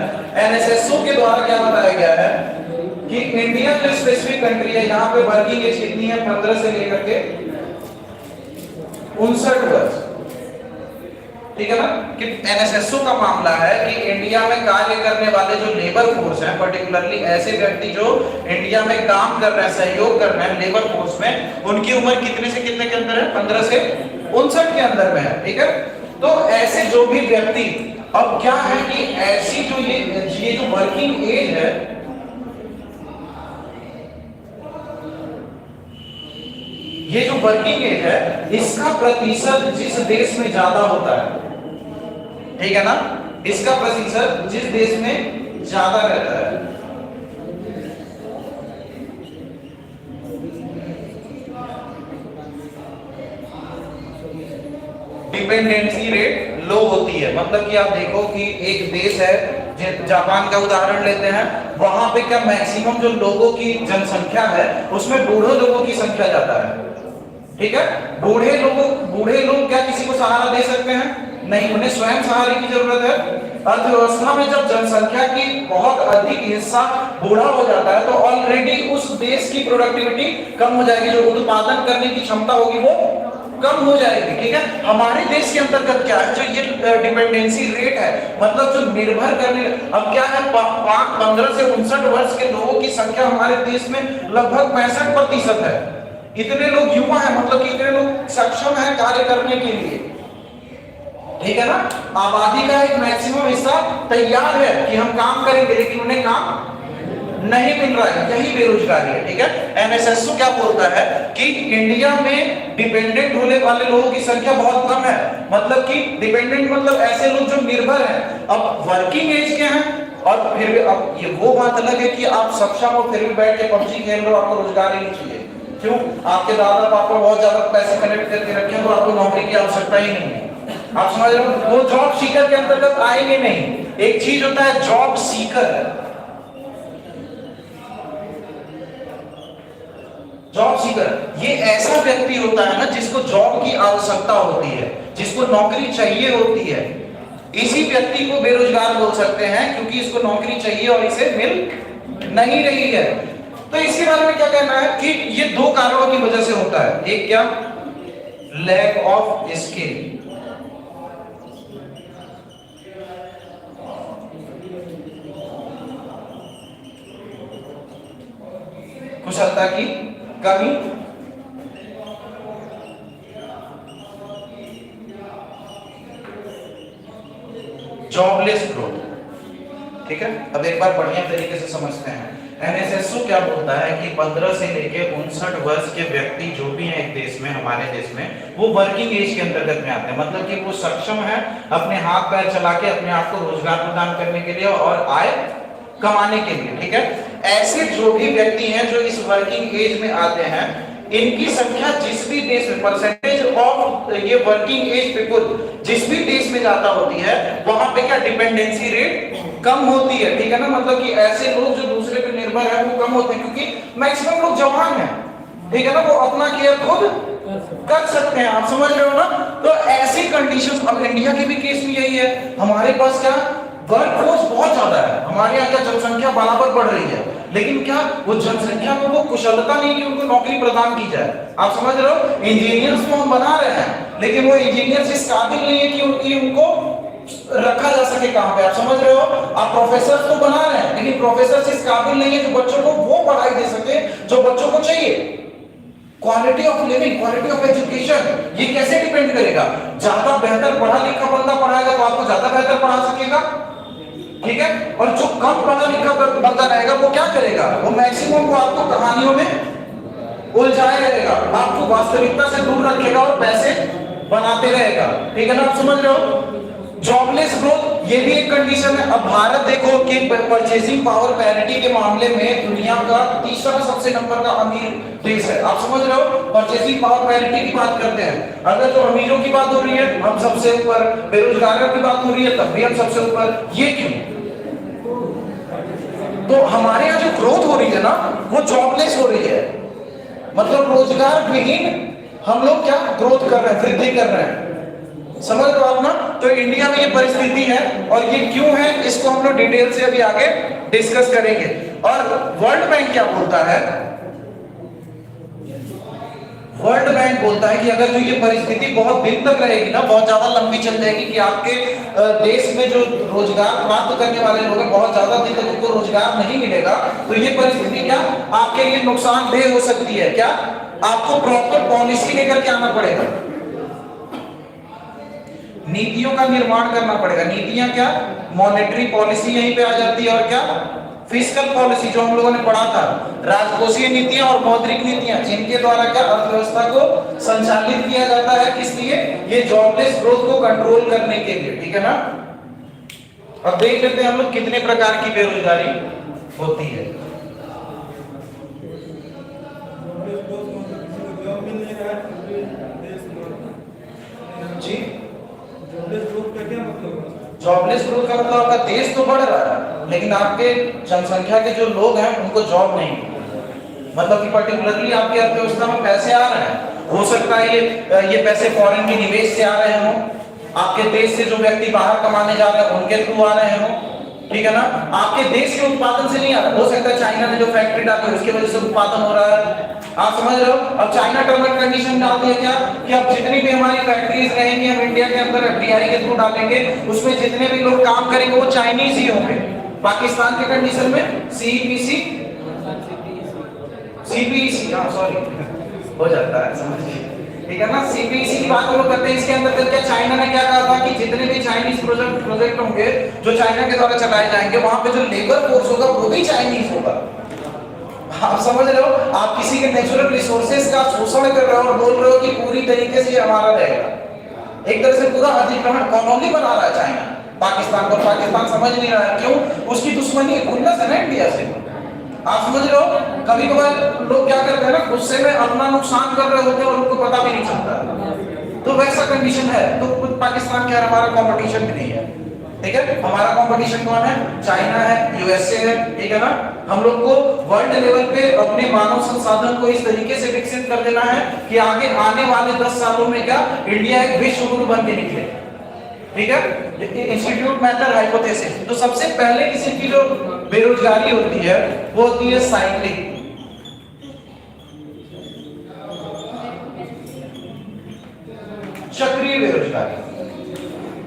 एनएसएसओ के द्वारा क्या बताया गया है कि इंडिया जो स्पेसिफिक कंट्री है, यहाँ पे वर्किंग एज कितनी है, 15 से लेकर के 59 वर्ष, ठीक है ना। कि एनएसएसओ का मामला है कि इंडिया में कार्य करने वाले जो लेबर फोर्स है, पर्टिकुलरली ऐसे व्यक्ति जो इंडिया में काम कर रहे हैं, सहयोग कर रहे हैं लेबर फोर्स में, उनकी उम्र कितने से कितने के अंदर है, 15 से 59 के अंदर में है, ठीक है। तो ऐसे जो भी व्यक्ति, अब क्या है कि ऐसी जो ये जो वर्किंग एज है, ये जो वर्किंग एज है, इसका प्रतिशत जिस देश में ज्यादा होता है, ठीक है ना, इसका प्रतिशत जिस देश में ज्यादा रहता है, डिपेंडेंसी रेट लो होती है। मतलब कि आप देखो कि एक देश है, जापान का उदाहरण लेते हैं, वहां पे क्या मैक्सिमम जो लोगों की जनसंख्या है उसमें बूढ़े लोगों की संख्या ज्यादा है, ठीक है। बूढ़े लोग क्या किसी को सहारा दे सकते हैं? नहीं, उन्हें स्वयं सहारे की जरूरत है। अर्थव्यवस्था में जब जनसंख्या की बहुत अधिक हिस्सा बूढ़ा हो जाता है तो ऑलरेडी उस देश की प्रोडक्टिविटी कम हो जाएगी, जो उत्पादन करने की क्षमता होगी वो कम हो जाएगी, ठीक है। हमारे देश के अंतर्गत क्या है, जो ये डिपेंडेंसी रेट है, मतलब जो निर्भर करने, अब क्या है, 15 से 59 वर्ष के लोगों की संख्या हमारे देश में लगभग 65% है। इतने लोग युवा हैं, मतलब कि इतने लोग सक्षम हैं कार्य करने के लिए, ठीक है ना। आबादी का एक मैक्सिमम हिस्सा तैयार है कि हम काम करेंगे, लेकिन उन्हें काम नहीं मिल रहा है, यही बेरोजगारी है, ठीक है। एनएसएसओ क्या बोलता है कि इंडिया में डिपेंडेंट होने वाले लोगों की संख्या बहुत कम है। मतलब कि डिपेंडेंट मतलब ऐसे लोग जो निर्भर हैं। अब वर्किंग एज के हैं और फिर भी, अब ये वो बात अलग है कि आप सक्षम हो फिर भी बैठ के पबजी खेल रहे हो, आपको रोजगार ही नहीं चाहिए। क्यों? आपके दादा पापा बहुत ज्यादा पैसे कलेक्ट करके रखे हैं, तो आपको नौकरी की आवश्यकता ही नहीं है। आप समझ रहे हो, वो जॉब सीकर के अंतर्गत आएंगे नहीं। एक चीज होता है जॉब सीकर, जॉब सीकर ये ऐसा व्यक्ति होता है ना जिसको जॉब की आवश्यकता होती है, जिसको नौकरी चाहिए होती है। इसी व्यक्ति को बेरोजगार बोल सकते हैं क्योंकि इसको नौकरी चाहिए और इसे मिल नहीं रही है। तो इसके बारे में क्या कहना है कि ये दो कारणों की वजह से होता है। एक क्या, लैक ऑफ स्किल, कुशलता की कमी, जॉबलेस ग्रोथ। ठीक है, अब एक बार बढ़िया तरीके से समझते हैं। एनएसएसओ क्या बोलता है कि 15 से लेके 59 वर्ष के व्यक्ति जो भी हैं एक देश में, हमारे देश में, वो वर्किंग एज के अंतर्गत में आते हैं। मतलब कि वो सक्षम है अपने हाथ पैर चला के अपने आप को रोजगार प्रदान करने के लिए और आय कमाने के लिए। ठीक है, ऐसे जो भी व्यक्ति हैं जो इस वर्किंग एज में आते हैं, इनकी संख्या जिस भी देश में, परसेंटेज ऑफ ये वर्किंग एज पीपल जिस भी देश में ज्यादा होती है, वहां पे क्या डिपेंडेंसी रेट कम होती है। ठीक है ना, मतलब कि ऐसे लोग जो दूसरे पे निर्भर है वो कम होते हैं क्योंकि मैक्सिमम लोग जवान हैं। ठीक है ना, वो अपना केयर खुद कर सकते हैं। आप समझ रहे हो ना। तो ऐसी कंडीशंस, अब इंडिया के भी केस में यही है। हमारे पास क्या वर्कफोर्स बहुत ज्यादा है, हमारे यहाँ क्या जनसंख्या बराबर बढ़ रही है, लेकिन क्या वो जनसंख्या में वो कुशलता नहीं कि उनको नौकरी प्रदान की जाए। आप समझ रहे हो, इंजीनियर्स को हम बना रहे हैं लेकिन वो इंजीनियर्स इस काबिल नहीं है कि उनको रखा जा सके कहां पे। आप समझ रहे हो, आप प्रोफेसर तो बना रहे हैं लेकिन प्रोफेसर इस काबिल नहीं है जो बच्चों को वो पढ़ाई दे सके जो बच्चों को चाहिए। Quality of living, quality of education, ये कैसे डिपेंड करेगा? ज्यादा बेहतर पढ़ा लिखा बंदा पढ़ाएगा तो आपको ज्यादा बेहतर पढ़ा सकेगा। ठीक है, और जो कम पढ़ा लिखा बंदा रहेगा वो क्या करेगा? वो मैक्सिमम को आपको कहानियों में उलझाए रहेगा, आपको वास्तविकता से दूर रखेगा और पैसे बनाते रहेगा। ठीक है ना, आप समझ रहे हो। जॉबलेस ग्रोथ ये भी एक कंडीशन है। अब भारत देखो कि परचेसिंग पावर पैरिटी के मामले में दुनिया का तीसरा सबसे नंबर का अमीर देश है। आप समझ रहे हो, परचेसिंग पावर पैरिटी की बात करते हैं, अगर तो अमीरों की बात हो रही है हम सबसे ऊपर, बेरोजगारों की बात हो रही है तब भी हम सबसे ऊपर। ये क्यों? तो हमारे यहाँ जो ग्रोथ हो रही है ना वो जॉबलेस हो रही है, मतलब रोजगार विहीन हम लोग क्या ग्रोथ कर रहे हैं, वृद्धि कर रहे हैं। समझ लो आप ना। तो इंडिया में ये परिस्थिति है और ये क्यों है इसको हम लोग डिटेल से अभी आगे डिस्कस करेंगे। और वर्ल्ड बैंक क्या बोलता है? वर्ल्ड बैंक बोलता है कि अगर जो ये परिस्थिति बहुत दिन तक रहेगी ना, बहुत ज्यादा लंबी चल जाएगी कि आपके देश में जो रोजगार प्राप्त करने वाले लोग हैं बहुत ज्यादा दिन तक उनको रोजगार नहीं मिलेगा, तो ये परिस्थिति क्या आपके लिए नुकसानदेह हो सकती है। क्या आपको प्रॉपर पॉलिसी लेकर के आना पड़ेगा, नीतियों का निर्माण करना पड़ेगा। नीतियां क्या? मॉनेटरी पॉलिसी यहीं पे आ जाती है, और क्या फिस्कल पॉलिसी जो हम लोगों ने पढ़ा था, राजकोषीय नीतियां और मौद्रिक नीतियां, जिनके द्वारा क्या अर्थव्यवस्था को संचालित किया जाता है। किस लिए? ये जॉबलेस ग्रोथ को कंट्रोल करने के लिए। ठीक है ना। अब देख लेते हैं हम लोग कितने प्रकार की बेरोजगारी होती है। जी, जॉबलेस ग्रोथ का मतलब आपका देश तो बढ़ रहा है लेकिन आपके जनसंख्या के जो लोग हैं उनको जॉब नहीं, मतलब कि पर्टिकुलरली आपकी अर्थव्यवस्था में पैसे आ रहे हैं। हो सकता है ये पैसे फॉरेन के निवेश से आ रहे हों, आपके देश से जो व्यक्ति बाहर कमाने जा रहे हैं उनके थ्रू आ रहे हों। ठीक है ना, आपके देश के उत्पादन से नहीं आ रहा। हो सकता है चाइना ने जो फैक्ट्री डाली उसकी वजह से उत्पादन हो रहा है। आप समझ रहे हो। अब चाइना टर्म एंड कंडीशन डाल दिया क्या कि अब जितनी भी हमारी फैक्ट्रीज रहेंगी हम इंडिया के अंदर एफडीआई के थ्रू डालेंगे, उसमें जितने भी लोग काम करेंगे वो चाइनीज ही होंगे। पाकिस्तान के कंडीशन में सीपीईसी हो जाता है, समझिए। ठीक है ना, सीपीईसी की बात हम लोग करते हैं। इसके अंदर क्या चाइना ने क्या कहा था कि जितने भी चाइनीज प्रोजेक्ट होंगे जो चाइना के द्वारा चलाए जाएंगे, वहां पे जो लेबर फोर्स होगा वो भी चाइनीज होगा। आप समझ रहे हो, आप किसी के नेचुरल रिसोर्सेज का शोषण कर रहे हो और बोल रहे हो कि पूरी तरीके से हमारा रहेगा। एक तरह से पूरा अतिक्रमण कॉलोनी बना रहा है चाइना पाकिस्तान को। पाकिस्तान समझ नहीं रहा है, क्यों? उसकी दुश्मनी खुन्नस है ना इंडिया से। आप समझ रहे हो, कभी कभार लोग क्या करते हैं ना, गुस्से में अपना नुकसान कर रहे होते हैं और उनको पता भी नहीं चलता। तो वैसा कंडीशन है। तो पाकिस्तान क्या हमारा कंपटीशन भी नहीं है। ठीक है, हमारा कंपटीशन कौन है? चाइना है, यूएसए है। ठीक है ना, हम लोग को वर्ल्ड लेवल पे अपने मानव संसाधन को इस तरीके से विकसित कर देना है कि आगे आने वाले 10 सालों में क्या इंडिया एक विश्व गुरु बन के निकले। ठीक है, इंस्टीट्यूट मैटर हाइपोथेसिस। तो सबसे पहले किसी की जो बेरोजगारी होती है वो होती है साइक्लिंग। चक्रीय बेरोजगारी।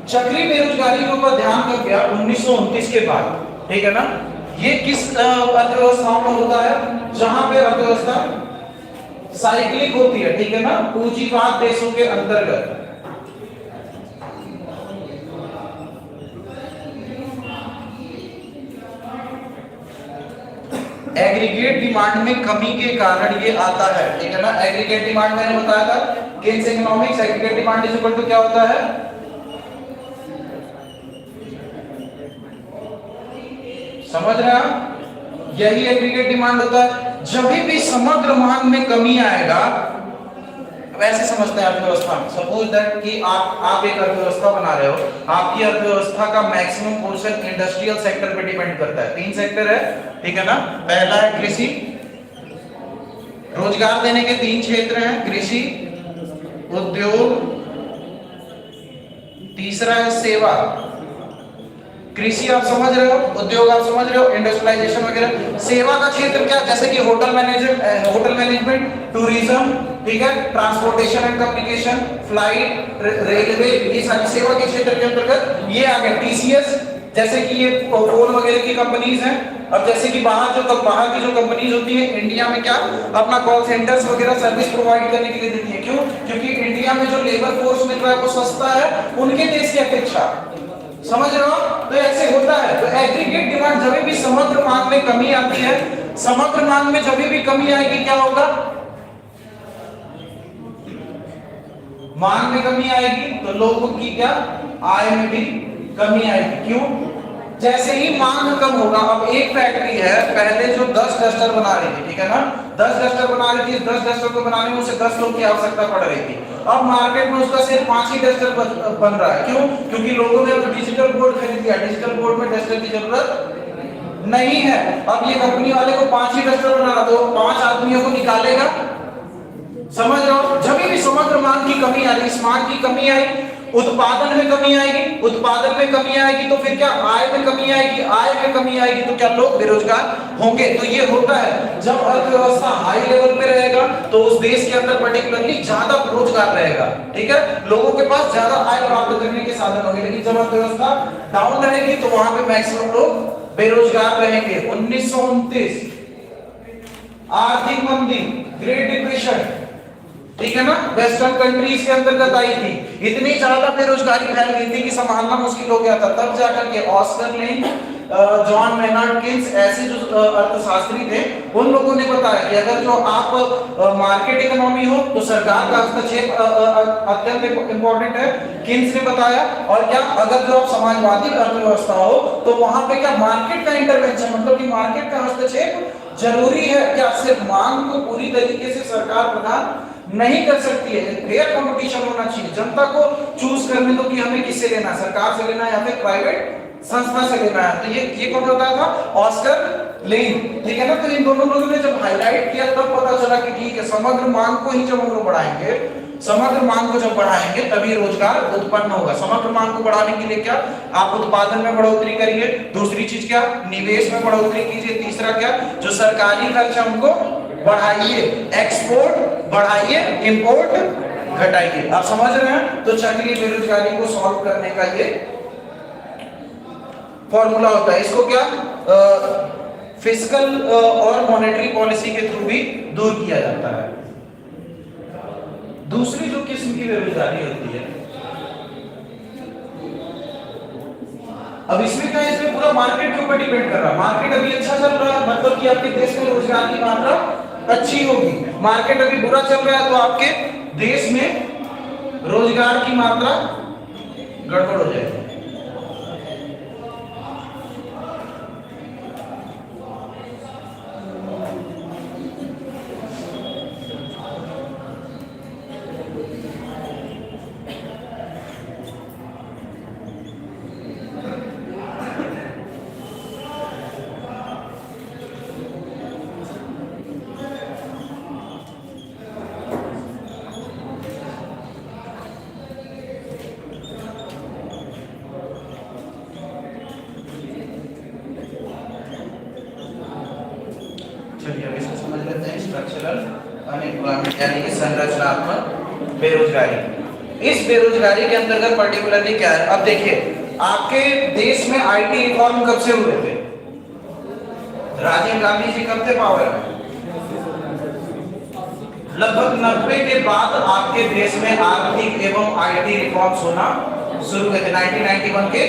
चक्रीय बेरोजगारी के ऊपर ध्यान कब गया? 1929 के बाद। ठीक है ना। ये किस अर्थव्यवस्थाओं में होता है? जहां पे अर्थव्यवस्था साइक्लिक होती है। ठीक है ना, पूंजीवाद देशों के अंतर्गत। एग्रीगेट डिमांड में कमी के कारण ये आता है। ठीक है ना, एग्रीगेट डिमांड मैंने बताया था Keynes economics, aggregate demand is equal to क्या होता है? समझ रहे हैं? यही एग्रीगेट डिमांड होता है। जब भी समग्र मांग में कमी आएगा, वैसे समझते हैं अर्थव्यवस्था। सपोज दैट कि आप एक अर्थव्यवस्था बना रहे हो, आपकी अर्थव्यवस्था का मैक्सिमम पोर्शन इंडस्ट्रियल सेक्टर पे डिपेंड करता है। 3 सेक्टर है। ठीक है ना, पहला है कृषि, रोजगार देने के 3 क्षेत्र हैं, कृषि, उद्योग, तीसरा है सेवा। कृषि आप समझ रहे हो, उद्योग आप समझ रहे हो, इंडस्ट्रियलाइजेशन वगैरह। सेवा का क्षेत्र क्या? जैसे कि होटल मैनेजमेंट, टूरिज्म, ठीक है, transportation and communication, flight, railway, ये सारी सेवा के क्षेत्र के अंतर्गत ये आ गया। टीसीएस, जैसे कि ये फोन वगैरह की कंपनीज हैं। अब जैसे कि बाहर की जो कंपनीज होती है, इंडिया में क्या अपना कॉल सेंटर्स वगैरह सर्विस प्रोवाइड करने के लिए देती है। क्यों? क्योंकि इंडिया में जो लेबर फोर्स मिल रहा है वो सस्ता है उनके देश की अपेक्षा। समझ रहे हो? तो ऐसे होता है। तो एग्रीगेट डिमांड जब भी समग्र मांग में कमी आती है, समग्र मांग में जब भी कमी आएगी क्या होगा? मांग में कमी आएगी तो लोगों की क्या आय में भी कमी आएगी। क्यों? जैसे ही मांग कम होगा, अब एक फैक्ट्री है, पहले जो 10 डस्टर बना रही थी, ठीक है ना, 10 डस्टर बना रही थी, 10 डस्टर को बनाने में उसे 10 लोग की आवश्यकता पड़ रही थी। अब मार्केट में उसका सिर्फ 5 ही डस्टर बन रहा है। क्यों? क्योंकि लोगों ने अब डिजिटल बोर्ड खरीद लिया, डिजिटल बोर्ड में डस्टर की जरूरत नहीं है। अब ये कंपनी वाले को 5 ही डस्टर बनाना, तो 5 आदमियों को निकालेगा। समझ रहे हो? जब भी समग्र मांग की कमी आ रही, इस मांग की कमी आई, उत्पादन में कमी आएगी, उत्पादन में कमी आएगी तो फिर क्या आय में कमी आएगी, आय में कमी आएगी तो क्या लोग बेरोजगार होंगे। तो ये होता है जब अर्थव्यवस्था हाई लेवल पे रहेगा तो उस देश के अंदर पर्टिकुलरली ज्यादा रोजगार रहेगा। ठीक है, लोगों के पास ज्यादा आय प्राप्त करने के साधन होंगे। लेकिन जब अर्थव्यवस्था डाउन रहेगी तो वहां पे मैक्सिमम लोग बेरोजगार रहेंगे। 1929 आर्थिक मंदी, ग्रेट डिप्रेशन, ठीक है ना, वेस्टर्न कंट्रीज के अंतर्गत आई थी। इतनी ज्यादा बेरोजगारी फैल गई थी कि संभालना मुश्किल हो गया था। तब जाकर के ऑस्कर लेन, जॉन मेनार्ड केन्स, ऐसे जो अर्थशास्त्री थे, उन लोगों ने बताया कि अगर जो आप मार्केट इकोनॉमी हो तो सरकार का हस्तक्षेप अत्यंत इंपॉर्टेंट है। केन्स ने बताया। और क्या, अगर जो आप समाजवादी अर्थव्यवस्था हो तो वहां पे क्या मार्केट का इंटरवेंशन, मतलब कि मार्केट का हस्तक्षेप जरूरी है। क्या सिर्फ मांग को पूरी तरीके से सरकार प्रदान नहीं कर सकती है। फेयर कंपटीशन होना चाहिए। जनता को चूज करने दो कि हमें किससे लेना है, सरकार से लेना है या फिर प्राइवेट संस्था से लेना है। तो ये कौन बताया था? ऑस्कर लेन। ठीक है ना। तो इन दोनों लोगों ने जब हाईलाइट किया तब पता चला कि ठीक है, समग्र मांग को ही जब हम लोग बढ़ाएंगे, समग्र मांग को जब बढ़ाएंगे तभी रोजगार उत्पन्न होगा। समग्र मांग को बढ़ाने के लिए क्या, आप उत्पादन में बढ़ोतरी करिए। दूसरी चीज क्या, निवेश में बढ़ोतरी कीजिए। तीसरा क्या, जो सरकारी खर्च है उनको बढ़ाइए, एक्सपोर्ट बढ़ाइए, इंपोर्ट घटाइए। आप समझ रहे हैं? तो चक्रीय बेरोजगारी को सॉल्व करने का ये फॉर्मूला होता है। इसको क्या फिस्कल और मॉनेटरी पॉलिसी के थ्रू भी दूर किया जाता है। दूसरी जो किस्म की बेरोजगारी होती है, अब इसमें क्या, इसमें पूरा मार्केट के ऊपर डिपेंड कर रहा है। मार्केट अभी अच्छा चल रहा है मतलब कि आपके देश में रोजगार की मात्रा अच्छी होगी। मार्केट अभी बुरा चल रहा है तो आपके देश में रोजगार की मात्रा गड़बड़ हो जाएगी। स्ट्रक्चरल अनएम्प्लॉयमेंट यानी कि संरचनात्मक बेरोजगारी। इस बेरोजगारी के अंतर्गत पर्टिकुलरली क्या है, अब देखिए आपके देश में आईटी रिफॉर्म कब से हुए थे? राजीव गांधी जी कब थे पावर में? लगभग 90 के बाद आपके देश में आर्थिक एवं आईटी रिफॉर्म्स होना शुरू हुए थे 1991 के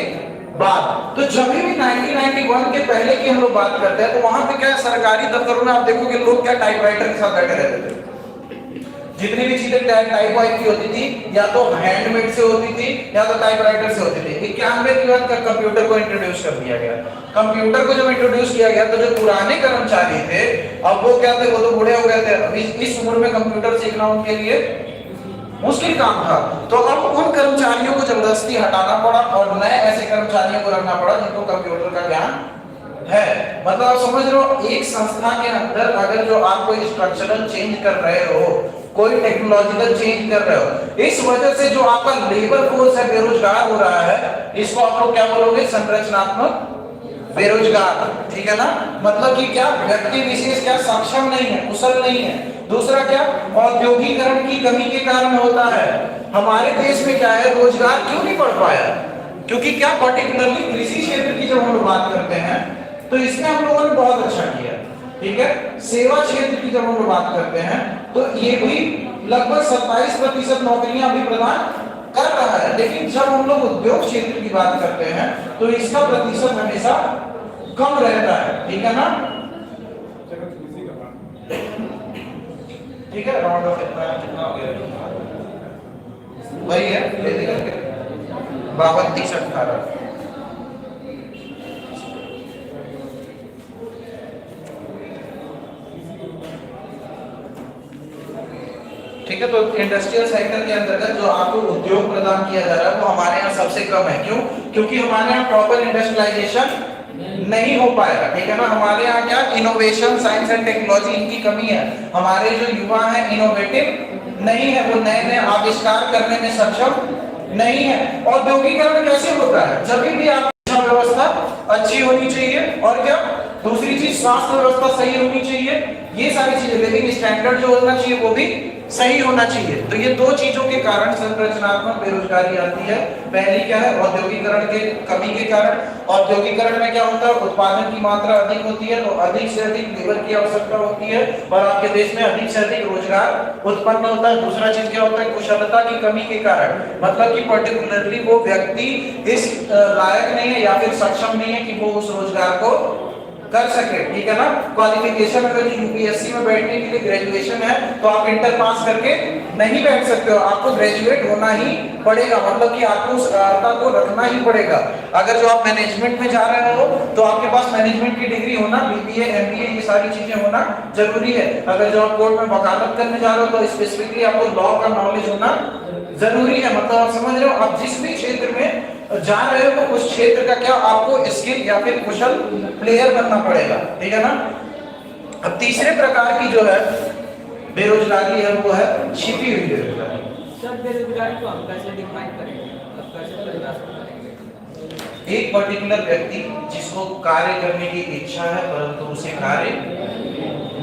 बाद। तो जब भी 1991 के पहले की हम लोग बात करते हैं तो वहां पे क्या सरकारी दफ्तरों में आप देखोगे लोग क्या टाइपराइटर के साथ बैठे रहते थे। जितनी भी चीजें टाइप वाइप की होती थी या तो हैंडमेड से होती थी या तो टाइपराइटर से होती थी। 91 के बाद कंप्यूटर को इंट्रोड्यूस कर दिया गया। कंप्यूटर को जब इंट्रोड्यूस किया गया तो जो पुराने कर्मचारी थे अब वो क्या थे, वो तो बूढ़े हो गए थे। अब इस उम्र में कंप्यूटर सीखना उनके लिए मुश्किल काम था। तो अब उन कर्मचारियों को जबरदस्ती हटाना पड़ा और नए ऐसे कर्मचारियों को रखना पड़ा जिनको कंप्यूटर का ज्ञान है। मतलब आप समझ रहे हो, एक संस्था के अंदर अगर जो आप कोई स्ट्रक्चरल चेंज कर रहे हो, कोई टेक्नोलॉजिकल चेंज कर रहे हो, इस वजह से जो आपका लेबर फोर्स है बेरोजगार हो रहा है, इसको आप लोग क्या बोलोगे? संरचनात्मक बेरोजगार। ठीक है ना? मतलब कि क्या व्यक्ति विशेष क्या सक्षम नहीं है, कुशल नहीं है। दूसरा क्या, औद्योगिकरण की कमी के कारण होता है। हमारे देश में क्या है, रोजगार क्यों नहीं बढ़ पाया? क्योंकि क्या पर्टिकुलरली कृषि क्षेत्र की जब हम लोग बात करते हैं तो इसमें हम लोगों ने बहुत अच्छा किया। ठीक है, सेवा क्षेत्र की जब हम लोग बात करते हैं तो ये भी लगभग 27% नौकरियां अभी प्रदान कर रहा है। लेकिन जब हम लोग उद्योग क्षेत्र की बात करते हैं तो इसका प्रतिशत हमेशा कम रहता है। ठीक है ना? ठीक है, राउंड ऑफ कितना हो गया? वही है 52 30 18। ठीक है, तो इंडस्ट्रियल सेक्टर के अंतर्गत जो आपको उद्योग प्रदान किया जा रहा है वो हमारे यहाँ सबसे कम है। क्यों? क्योंकि हमारे यहाँ प्रॉपर इंडस्ट्रियलाइजेशन नहीं हो पाएगा। ठीक है ना? हमारे यहाँ क्या इनोवेशन, साइंस एंड टेक्नोलॉजी इनकी कमी है। हमारे जो युवा हैं इनोवेटिव नहीं है, वो नए नए आविष्कार करने में सक्षम नहीं है। औद्योगिकरण कैसे होता है? जब भी आप व्यवस्था अच्छी होनी चाहिए और क्या दूसरी चीज स्वास्थ्य व्यवस्था सही होनी चाहिए। ये सारी चीजें, लिविंग स्टैंडर्ड जो होना चाहिए वो भी सही होना चाहिए। तो ये दो चीजों के कारण संरचनात्मक बेरोजगारी आती है। पहली क्या है, औद्योगिकरण के कमी के कारण। औद्योगिकरण में क्या होता है, उत्पादन की मात्रा अधिक होती है तो अधिक से अधिक लेबर की आवश्यकता होती है और आपके देश में अधिक से अधिक रोजगार उत्पन्न होता है। दूसरा चीज क्या होता है, कुशलता की कमी के कारण। मतलब कि पर्टिकुलरली वो व्यक्ति इस लायक नहीं है या फिर सक्षम नहीं है कि वो उस रोजगार को कर सके। ठीक है ना? क्वालिफिकेशन अगर यूपीएससी में बैठने के लिए ग्रेजुएशन है तो आप इंटर पास करके नहीं बैठ सकते हो, आपको ग्रेजुएट होना ही पड़ेगा। मतलब कि आपको उस अर्हता को रखना ही पड़ेगा। अगर जो आप मैनेजमेंट में जा रहे हो तो आपके पास मैनेजमेंट की डिग्री होना, बीबीए एमबीए ये सारी चीजें होना जरूरी है। अगर जो आप कोर्ट में वकालत करने जा रहे हो तो स्पेसिफिकली आपको लॉ का नॉलेज होना जरूरी है। मतलब आप समझ रहे हो, आप जिस भी क्षेत्र में जा रहे हो उस क्षेत्र का क्या आपको स्किल या फिर कुशल प्लेयर बनना पड़ेगा। ठीक है ना? अब तीसरे प्रकार की जो है बेरोजगारी है वो है छिपी हुई बेरोजगारी। सब बेरोजगारी को हम कैसे डिफाइन करेंगे, कैसे परिभाषित करेंगे? एक पर्टिकुलर व्यक्ति जिसको कार्य करने की इच्छा है परंतु उसे कार्य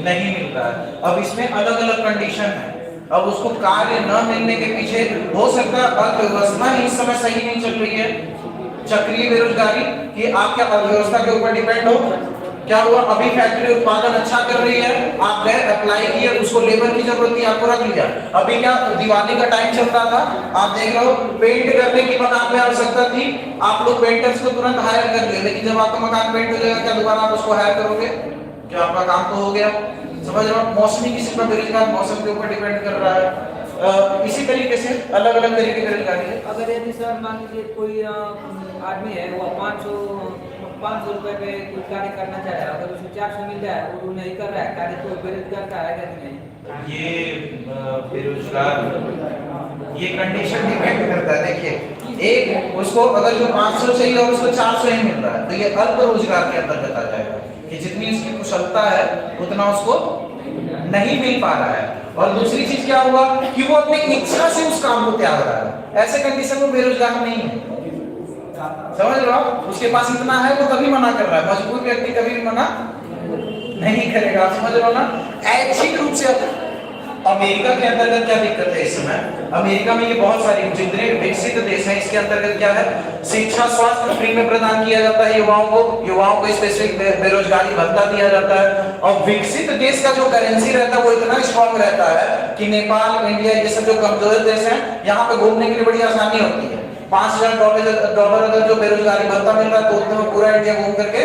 नहीं मिल रहा है। अब इसमें अलग अलग कंडीशन है। अब उसको कार्य न मिलने के पीछे हो सकता है अर्थव्यवस्था ही इस समय सही नहीं चल रही है, चक्रीय बेरोजगारी, कि आप क्या अर्थव्यवस्था के ऊपर डिपेंड हो। क्या हुआ, अभी फैक्ट्री उत्पादन अच्छा कर रही है, आप गए अप्लाई किए, उसको लेबर की जरूरत थी, आपको रख लिया। अभी क्या दिवाली का टाइम चल रहा था, आप देख रहे हो पेंट करने की मकान में आवश्यकता थी, आप लोग पेंटर्स को तुरंत हायर कर लिए। लेकिन जब आपका मकान पेंट हो जाएगा क्या दोबारा आप उसको हायर करोगे? क्या आपका काम तो हो गया? समझ रहे हो? मौसमी किसी पर बेरोजगार मौसम के ऊपर डिपेंड कर रहा है। इसी तरीके से अलग अलग तरीके की बेरोजगारी है। अगर यदि सर मान लीजिए कोई आदमी है वो 500 रुपए पे कोई कार्य करना चाह रहा है, अगर उसे 400 मिल जाए और वो नहीं कर रहा है कार्य, तो बेरोजगार का है कि नहीं? ये बेरोजगार ये कंडीशन डिपेंड करता है। देखिए, एक उसको अगर जो 500 चाहिए और उसको 400 ही मिल रहा है तो ये अल्प रोजगार के अंतर्गत आ जाएगा कि जितनी उसकी कुशलता है उतना उसको नहीं मिल पा रहा है। और दूसरी चीज क्या हुआ कि वो अपनी इच्छा से उस काम को त्याग रहा है। ऐसे कंडीशन में बेरोजगार नहीं है। समझ रहे हो? उसके पास इतना है वो कभी मना कर रहा है, मजबूर व्यक्ति कभी भी मना नहीं करेगा। आप समझ रहे हो ना? ऐच्छिक रूप से अमेरिका के अंतर्गत क्या दिक्कत है इस समय? अमेरिका में ये बहुत सारी जितने विकसित देश हैं इसके अंतर्गत क्या है, शिक्षा स्वास्थ्य फ्री में प्रदान किया जाता है युवाओं को स्पेसिफिक बेरोजगारी भत्ता दिया जाता है। और विकसित देश का जो करेंसी रहता है वो इतना स्ट्रॉन्ग रहता है कि नेपाल, इंडिया, ये सब जो कमजोर देश हैं यहाँ पे घूमने के लिए बड़ी आसानी होती है। $5,000 अगर जो बेरोजगारी भत्ता मिल रहा है तो उतने में पूरा इंडिया घूम करके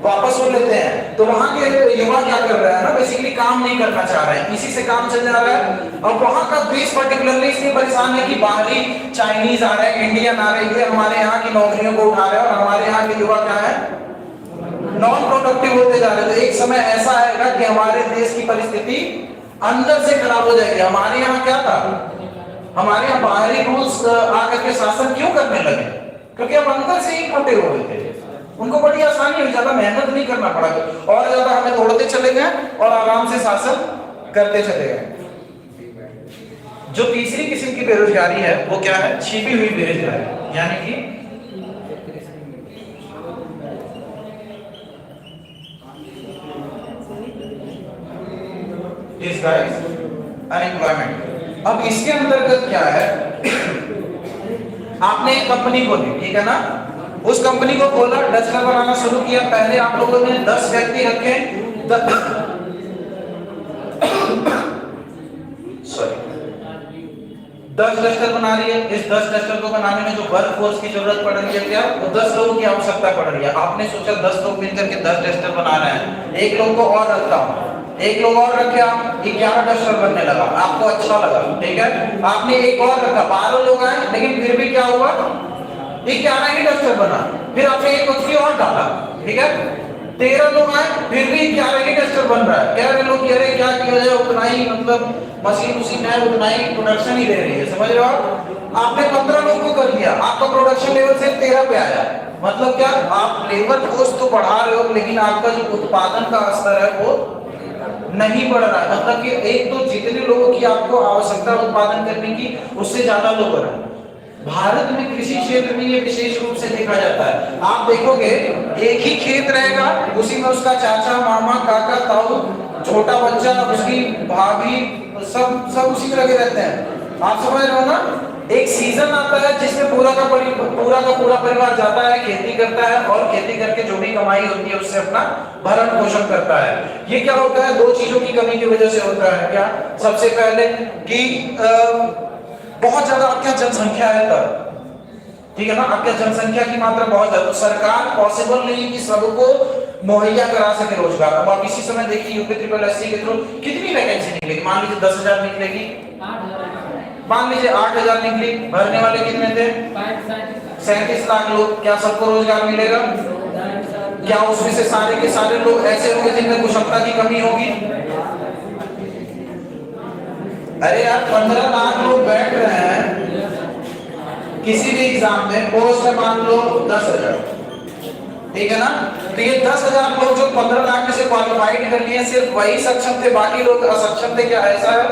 वापस हो लेते हैं। तो वहां के युवा क्या कर रहे हैं ना, बेसिकली काम नहीं करना चाह रहे हैं, इसी से काम चल जा रहा है। और वहां का देश पर्टिकुलरली इसलिए परेशान है कि बाहरी चाइनीज आ रहे हैं, इंडियन आ रहे हैं, हमारे यहाँ की नौकरियों को उठा रहे हैं और हमारे यहाँ के युवा क्या है, नॉन प्रोडक्टिव होते जा रहे हैं। तो एक समय ऐसा आएगा कि हमारे देश की परिस्थिति अंदर से खराब हो जाएगी। हमारे यहाँ क्या था, हमारे यहाँ बाहरी रूल्स आकर के शासन क्यों करने लगे, क्योंकि हम अंदर से ही खोटे हो गए थे। उनको बड़ी आसानी हुई, ज्यादा मेहनत नहीं करना पड़ा और ज्यादा हमें तोड़ते चले गए और आराम से शासन करते चले गए। जो तीसरी किस्म की बेरोजगारी है वो क्या है, छिपी हुई बेरोजगारी, यानी कि अनएम्प्लॉयमेंट। अब इसके अंतर्गत क्या है, आपने एक कंपनी खोली, ठीक है ना, उस कंपनी को खोला, डस्टर बनाना शुरू किया। पहले आप लोगों ने 10 व्यक्ति रखे, 10 डस्टर बना रही है। इस 10 डस्टर को बनाने में जो वर्क फोर्स की जरूरत पड़ रही है क्या, वो 10 लोगों की आवश्यकता पड़ रही है। आपने सोचा 10 लोग मिलकर के 10 डस्टर बना रहे हैं, एक लोग को और रखता हूं, एक लोग और रखे, आप 11 डस्टर बनने लगा, आपको अच्छा लगा, ठीक है। आपने एक और रखा, 12 लोग आए, लेकिन फिर भी क्या हुआ, 11 ही डस्टर बना। फिर आपने एक कुर्सी और डाला, ठीक है, 13 लोग आए, फिर भी 11 ही डस्टर बन रहा है। 11 लोग कह रहे क्या किया जाए, उतना ही मतलब मशीन है, उतना ही प्रोडक्शन ही दे रही है, समझ रहे हो आप। आपने 15 लोग को कर दिया, आपका प्रोडक्शन लेवल सिर्फ 13 पे आया। मतलब क्या, आप लेबर फोर्स तो बढ़ा रहे हो लेकिन आपका जो उत्पादन का स्तर है वो नहीं बढ़ रहा है। मतलब कि एक तो जितने लोगों की आपको आवश्यकता उत्पादन करने की, उससे ज्यादा लोग है। भारत में कृषि क्षेत्र में ये विशेष रूप से देखा जाता है। आप देखोगे एक ही खेत रहेगा, उसी में उसका चाचा, मामा, काका, ताऊ, छोटा बच्चा, उसकी भाभी, सब उसी में लगे रहते हैं। आप समझ रहे हो ना। एक सीजन आता है जिसमें पूरा का पूरा परिवार जाता है, खेती करता है और खेती करके जो भी कमाई होती है उससे अपना भरण पोषण करता है। ये क्या होता है, 2 चीजों की कमी की वजह से होता है। क्या, सबसे पहले कि बहुत ज्यादा आपके यहाँ जनसंख्या है तब, ठीक है ना, आपके जनसंख्या की मात्रा बहुत ज्यादा, तो सरकार पॉसिबल नहीं कि सबको मुहैया करा सके रोजगार। अब आप इसी समय देखिए UPSSC के थ्रू कितनी वैकेंसी निकलेगी, मान लीजिए 10,000 निकलेगी, मान लीजिए 8,000 निकली, भरने वाले कितने थे, 37 लाख लोग। क्या सबको रोजगार मिलेगा? क्या उसमें से सारे के सारे लोग ऐसे होंगे जिनमें कुशलता की कमी होगी? अरे यार 15 लाख लोग बैठ रहे हैं किसी भी एग्जाम में, पोस्ट है मान लो 10,000, ठीक है ना। तो ये 10,000 लोग जो 15 लाख में से क्वालिफाइड कर लिए, सिर्फ वही सक्षम थे, बाकी लोग असक्षम थे। क्या ऐसा है?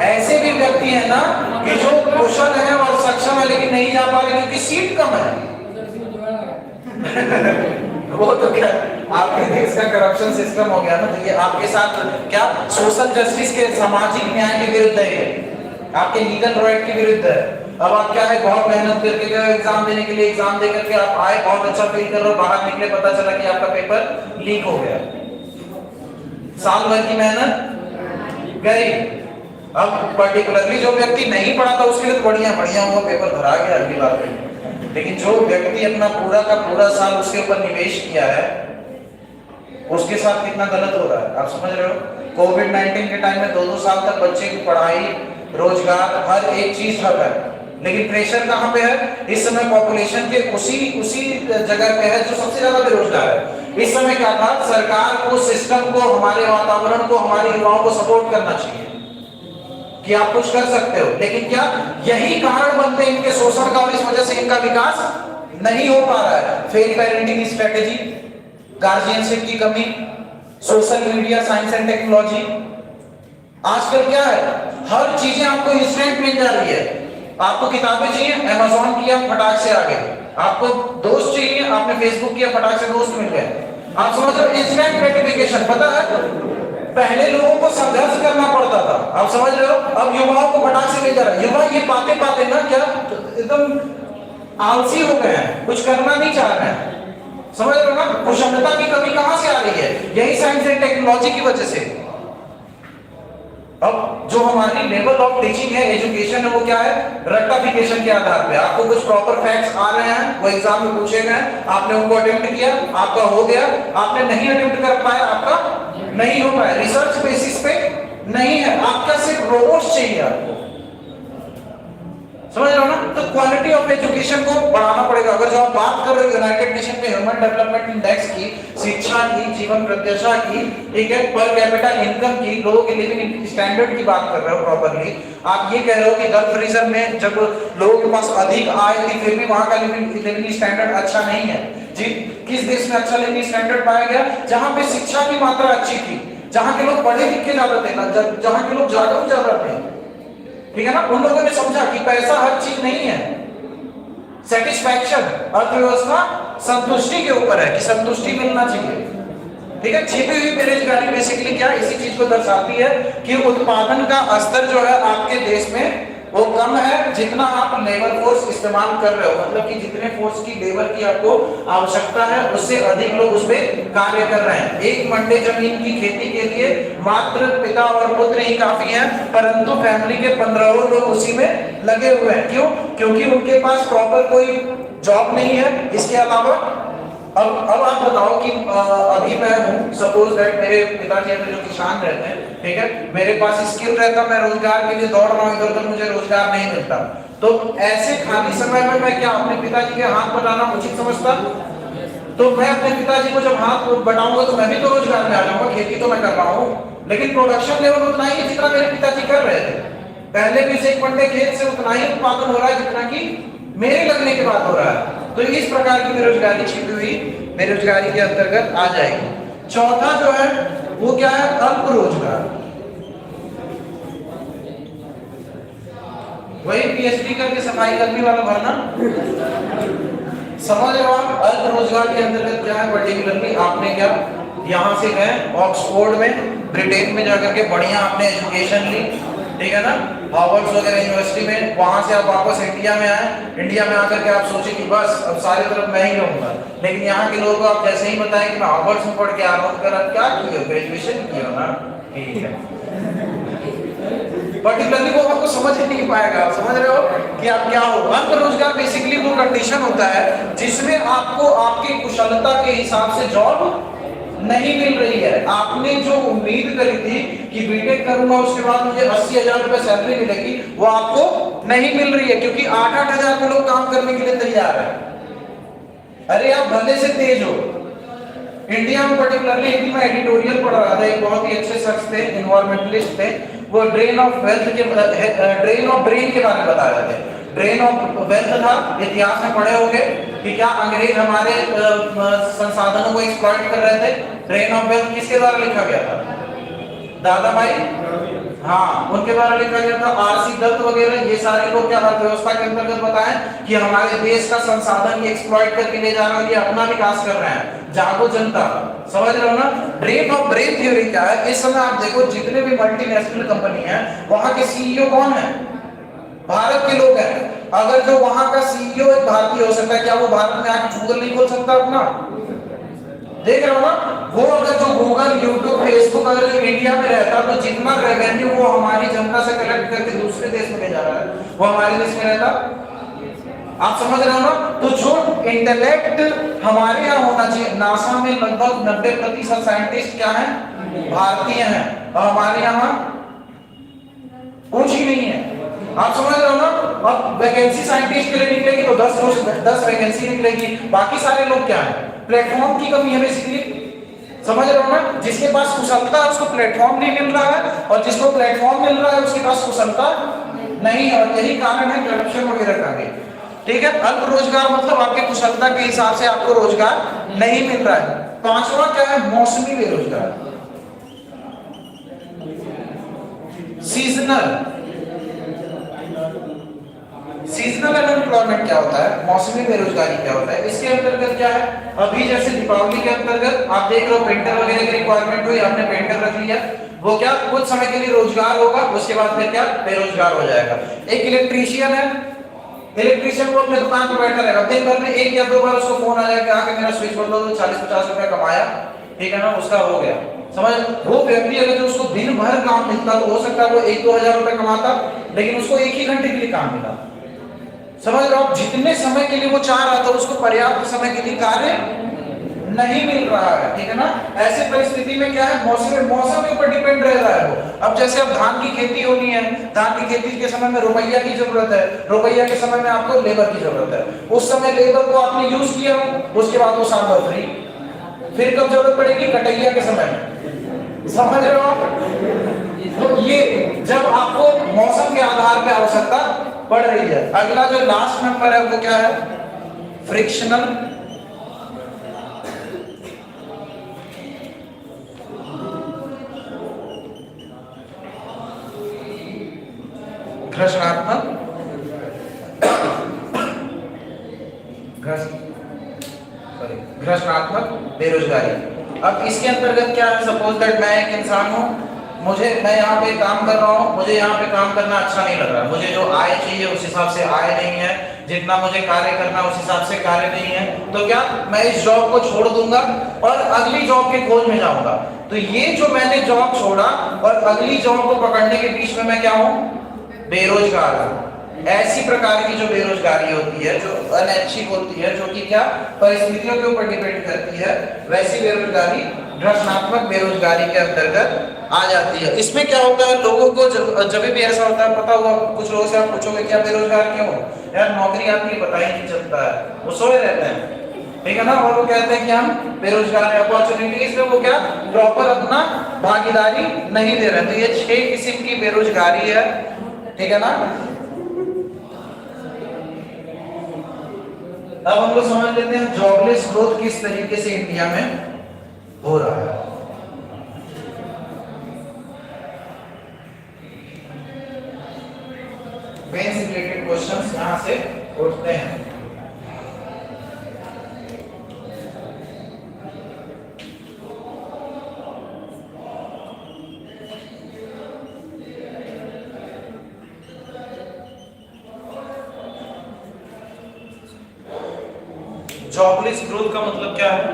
ऐसे भी व्यक्ति है ना कि जो कुशल है और सक्षम है लेकिन नहीं जा पा रहे क्योंकि सीट कम है। वो तो क्या आपके देश का करप्शन सिस्टम हो गया ना। तो ये आपके साथ क्या सोशल जस्टिस के, सामाजिक न्याय के विरुद्ध है, आपके लीगल राइट के विरुद्ध है। अब आप क्या है, बहुत मेहनत करके गए एग्जाम देने के लिए, एग्जाम दे करके आप आए, बहुत अच्छा फील कर रहे हो, बाहर निकले पता चला कि आपका पेपर लीक हो गया, साल भर की मेहनत गई। अब पर्टिकुलरली जो व्यक्ति नहीं पढ़ा था उसके लिए तो बढ़िया हुआ, पेपर भरा गया अगली बार में। लेकिन जो व्यक्ति अपना पूरा का पूरा साल उसके ऊपर निवेश किया है, उसके साथ कितना गलत हो रहा है, आप समझ रहे हो। कोविड-19 के टाइम में 2-2 साल तक बच्चे की पढ़ाई, रोजगार, हर एक चीज ठप है, लेकिन प्रेशर कहाँ पे है इस समय? पॉपुलेशन के उसी जगह पे है जो सबसे ज्यादा बेरोजगार है। इस समय क्या था, सरकार को, सिस्टम को, हमारे वातावरण को, हमारे युवाओं को सपोर्ट करना चाहिए कि आप कुछ कर सकते हो। लेकिन क्या यही कारण बनते हैं इनके शोषण का, और इस वजह से इनका विकास नहीं हो पा रहा है। फेल पेरेंटिंग स्ट्रेटेजी, गार्जियनशिप की कमी, social media, science and technology. आजकल क्या है, हर चीजें आपको इंस्टेंट मिल जा रही है। आपको किताबें चाहिए, अमेज़न किया, फटाक से आ गए। आपको दोस्त चाहिए, आपने फेसबुक किया, फटाक से दोस्त मिल गए। आप समझ रहे हो, इंस्टेंट ग्रेटिफिकेशन। पता है पहले लोगों को संघर्ष करना पड़ता था, आप समझ रहे हो, अब युवाओं को फटाक से ले जा रहा है। युवा ये पाते पाते ना क्या एकदम आलसी हो गए हैं, कुछ करना नहीं चाह रहे हैं, समझ रहे हो ना। कुशलता की कमी कहां से आ रही है? यही साइंस एंड टेक्नोलॉजी की वजह से। अब जो हमारी लेवल ऑफ टीचिंग है, एजुकेशन है, वो क्या है? रट्टाफिकेशन के आधार पे। आपको कुछ प्रॉपर फैक्ट्स आ रहे हैं, वो एग्जाम में पूछे गए, आपने उनको अटेम्प्ट किया, आपका हो गया, आपने नहीं अटेम्प्ट कर पाया, आपका नहीं हो पाया, रिसर्च बेसिस पे नहीं है, आपका सिर्फ रोबोट्स चाहिए आपको, समझ रहे हो ना। तो क्वालिटी ऑफ एजुकेशन को बढ़ाना पड़ेगा। अगर जो आप बात कर रहे हो यूनाइटेड नेशन में ह्यूमन डेवलपमेंट इंडेक्स की, शिक्षा की, जीवन प्रत्याशा की, ठीक है, पर कैपिटा इनकम की, लोगों की लिविंग स्टैंडर्ड की बात कर रहे हो प्रॉपर्ली, आप ये कह रहे हो कि गल्फ रीजन में जब लोगों के पास अधिक आय थी फिर भी वहां का लिविंग स्टैंडर्ड अच्छा नहीं है जी। किस देश में अच्छा लिविंग स्टैंडर्ड पाया गया? जहां पे शिक्षा की मात्रा अच्छी थी, जहां के लोग पढ़े लिखे ज्यादा थे, जहां के लोग जागरूक ज्यादा थे, ठीक है ना। उन लोगों ने समझा कि पैसा हर चीज नहीं है, सेटिस्फैक्शन, अर्थव्यवस्था संतुष्टि के ऊपर है, कि संतुष्टि मिलना चाहिए, ठीक है। छिपी हुई बेरोजगारी बेसिकली क्या इसी चीज को दर्शाती है कि उत्पादन का स्तर जो है आपके देश में वो कम है, जितना आप लेबर फोर्स इस्तेमाल कर रहे हो, मतलब कि जितने फोर्स की लेबर की आपको आवश्यकता है उससे अधिक लोग उस पे कार्य कर रहे हैं। एक मंडे जमीन की खेती के लिए मात्र पिता और पुत्र ही काफी हैं, परंतु फैमिली के 15 लोग उसी में लगे हुए हैं। क्यों? क्योंकि उनके पास प्रॉपर कोई जॉब नहीं है। इसके अलावा अब आप बताओ कि अभी मैं हूँ, सपोज दैट मेरे पिताजी जो किसान रहते हैं, ठीक है, मेरे पास स्किल रहता, मैं रोजगार के लिए दौड़ रहा हूँ इधर उधर, मुझे रोजगार नहीं मिलता, तो ऐसे खाली समय में मैं क्या अपने पिताजी के हाथ बटाना उचित समझता? तो मैं अपने पिताजी को जब हाथ बटाऊंगा तो मैं भी तो रोजगार में आ जाऊंगा। खेती तो मैं कर रहा हूँ, लेकिन प्रोडक्शन लेवल उतना ही है जितना मेरे पिताजी कर रहे थे। पहले भी से एक मंडे खेत से उतना ही उत्पादन हो रहा है जितना कि मेरे लगने के बाद हो रहा है। तो इस प्रकार की बेरोजगारी छिपी हुई बेरोजगारी के अंतर्गत आ जाएगी। चौथा जो है वो क्या है? अल्प रोजगार। वही पीएचडी करके सफाई कर्मी वाला भरना, समझ रहे हो आप? अल्प रोजगार के अंतर्गत क्या है? पर्टिकुलरली आपने क्या यहाँ से गए ऑक्सफोर्ड में, ब्रिटेन में जाकर के बढ़िया आपने एजुकेशन ली, ठीक है ना, हार्वर्ड वगैरह यूनिवर्सिटी में, वहां से आप वापस इंडिया में आए, इंडिया में आकर के आप सोचे कि बस अब सारी तरफ मैं ही रहूंगा। लेकिन यहाँ के लोगों को आप जैसे ही बताएं कि मैं हार्वर्ड में पढ़ के आ रहा हूँ, आप क्या किए हो? ग्रेजुएशन किए हो ना, ठीक है। पर्टिकुलरली वो आपको समझ ही नहीं पाएगा। समझ रहे हो कि आप क्या हो? अल्प रोजगार बेसिकली वो कंडीशन होता है जिसमें आपको आपकी कुशलता के हिसाब से जॉब नहीं मिल रही है। आपने जो उम्मीद करी थी कि बीटेक करूंगा उसके बाद मुझे 80,000 रुपए सैलरी मिलेगी, वो आपको नहीं मिल रही है, क्योंकि 8-8 हजार में लोग काम करने के लिए तैयार है। अरे आप भले से तेज हो। इंडिया में पर्टिकुलरली एक दिन मैं एडिटोरियल पढ़ रहा था, एक बहुत ही अच्छे शख्स थे, इन्वायरमेंटलिस्ट थे, वो ड्रेन ऑफ वेल्थ के ड्रेन ऑफ ब्रेन के बारे में बता रहे थे। ड्रेन ऑफ वेल्थ था, इतिहास में पढ़े होंगे कि क्या अंग्रेज हमारे संसाधनों को एक्सप्लॉइट कर रहे थे। ड्रेन ऑफ वेल्थ किसके द्वारा लिखा गया था? दादा भाई, हाँ, उनके द्वारा लिखा गया था। आरसी दत्त वगैरह ये सारे लोग क्या अर्थव्यवस्था के अंतर्गत बताएं कि हमारे देश का संसाधन एक्सप्लॉइट करके ले जा रहे हैं, ये अपना विकास कर रहे हैं। जागो जनता, समझ रहे हो ना। ड्रेन ऑफ ब्रेन थ्योरी क्या है? इस समय आप देखो जितने भी मल्टीनेशनल कंपनी है वहां के सीईओ कौन है? भारत के लोग हैं। अगर जो वहां का सीईओ एक भारतीय हो सकता है, क्या वो भारत में आके गूगल नहीं खोल सकता अपना? देख रहे हो ना, वो अगर जो गूगल, यूट्यूब, फेसबुक अगर जो इंडिया में रहता तो जितना रेवेन्यू वो हमारी जनता से कलेक्ट करके दूसरे देश में ले जा रहा है, वो हमारे देश में रहता। आप समझ रहे हो ना। तो जो इंटेलेक्ट हमारे यहाँ होना चाहिए, नासा में लगभग 90% साइंटिस्ट क्या है? भारतीय हैं, और हमारे यहाँ कुछ ही नहीं है। आप समझ रहे हो ना। अब वैकेंसी साइंटिस्ट के लिए निकलेगी तो 10 वैकेंसी निकलेगी, बाकी सारे लोग क्या है? प्लेटफॉर्म की कमी है बेसिकली। समझ रहे हो ना। जिसके पास कुशलता है उसको प्लेटफॉर्म नहीं मिल रहा है, और जिसको प्लेटफॉर्म मिल रहा है उसके पास कुशलता नहीं है, और यही कारण है करप्शन वगैरह का भी। ठीक है, अल्प रोजगार मतलब आपके कुशलता के हिसाब से आपको रोजगार नहीं मिल रहा है। पांचवा क्या है? मौसमी बेरोजगार, सीजनल। सीजनल अनएम्प्लॉयमेंट क्या होता है, मौसमी बेरोजगारी क्या होता है, इसके अंतर्गत क्या है, अभी जैसे दीपावली के अंतर्गत आप देख रहे हो पेंटर वगैरह की रिक्वायरमेंट हुई, आपने पेंटर रख लिया, वो क्या कुछ समय के लिए रोजगार होगा, उसके बाद फिर क्या बेरोजगार हो जाएगा। एक इलेक्ट्रीशियन है, इलेक्ट्रीशियन को अपने दुकान पर बैठा रहेगा, दिन भर में एक या दो बार उसको फोन आ जाएगा कि मेरा स्विच बदलो, तो 40-50 रुपया कमाया, ठीक है ना, उसका हो गया। समझ, वो व्यक्ति अगर जो उसको दिन भर काम मिलता तो हो सकता है वो 1-2 हजार रुपए कमाता, लेकिन उसको एक ही घंटे के लिए काम मिला। समझ रहे हो आप, जितने समय के लिए वो चाह रहा था उसको पर्याप्त समय के लिए कार्य नहीं मिल रहा है, ठीक है ना। ऐसे परिस्थिति में क्या है, मौसम के ऊपर डिपेंड रह रहा है वो। अब जैसे अब धान की खेती होनी है, धान की खेती के समय में रुपया की जरूरत है, रुपया के समय में आपको लेबर की जरूरत है। उस समय लेबर को आपने यूज किया, उसके बाद वो साल भर फ्री, फिर कब जरूरत पड़ेगी, कटैया के समय में। समझ रहे हो आप, तो ये जब आपको मौसम के आधार पे आवश्यकता पड़ रही है। अगला जो लास्ट नंबर है वो क्या है, फ्रिक्शनल घर्षणात्मक घर्षणात्मक बेरोजगारी। अब इसके अंतर्गत क्या है, सपोज दैट मैं एक इंसान हूं, मैं यहाँ पे काम कर रहा हूँ, मुझे यहाँ पे काम करना अच्छा नहीं लग रहा, मुझे जो आय चाहिए उस हिसाब से आय नहीं है, जितना मुझे कार्य करना उस हिसाब से कार्य नहीं है, तो क्या मैं इस जॉब को छोड़ दूंगा और अगली जॉब के खोज में जाऊंगा। तो ये जो मैंने जॉब छोड़ा और अगली जॉब को पकड़ने के बीच में मैं क्या हूँ, बेरोजगार हूँ। ऐसी प्रकार की जो बेरोजगारी होती है, जो अनैच्छिक होती है, जो कि क्या परिस्थितियों के ऊपर डिपेंड करती है, वैसी बेरोजगारी घर्षणात्मक बेरोजगारी के अंतर्गत आ जाती है। इसमें क्या होता है, लोगों को जब भी ऐसा होता है, पता होगा कुछ लोगों से आप पूछोगे क्या बेरोजगार क्यों हो, यार नौकरी आती है पता ही नहीं चलता है, वो सोए रहते हैं, ठीक है ना, और वो कहते हैं कि हम बेरोजगार है। अपॉर्चुनिटीज में वो क्या प्रॉपर अपना भागीदारी नहीं दे रहे। तो ये 6 किस्म की बेरोजगारी है, ठीक है ना। अब हम लोग समझ लेते हैं जॉबलेस ग्रोथ किस तरीके से इंडिया में हो रहा है। पेन से रिलेटेड क्वेश्चंस यहां से उठते हैं। जॉबलेस ग्रोथ का मतलब क्या है,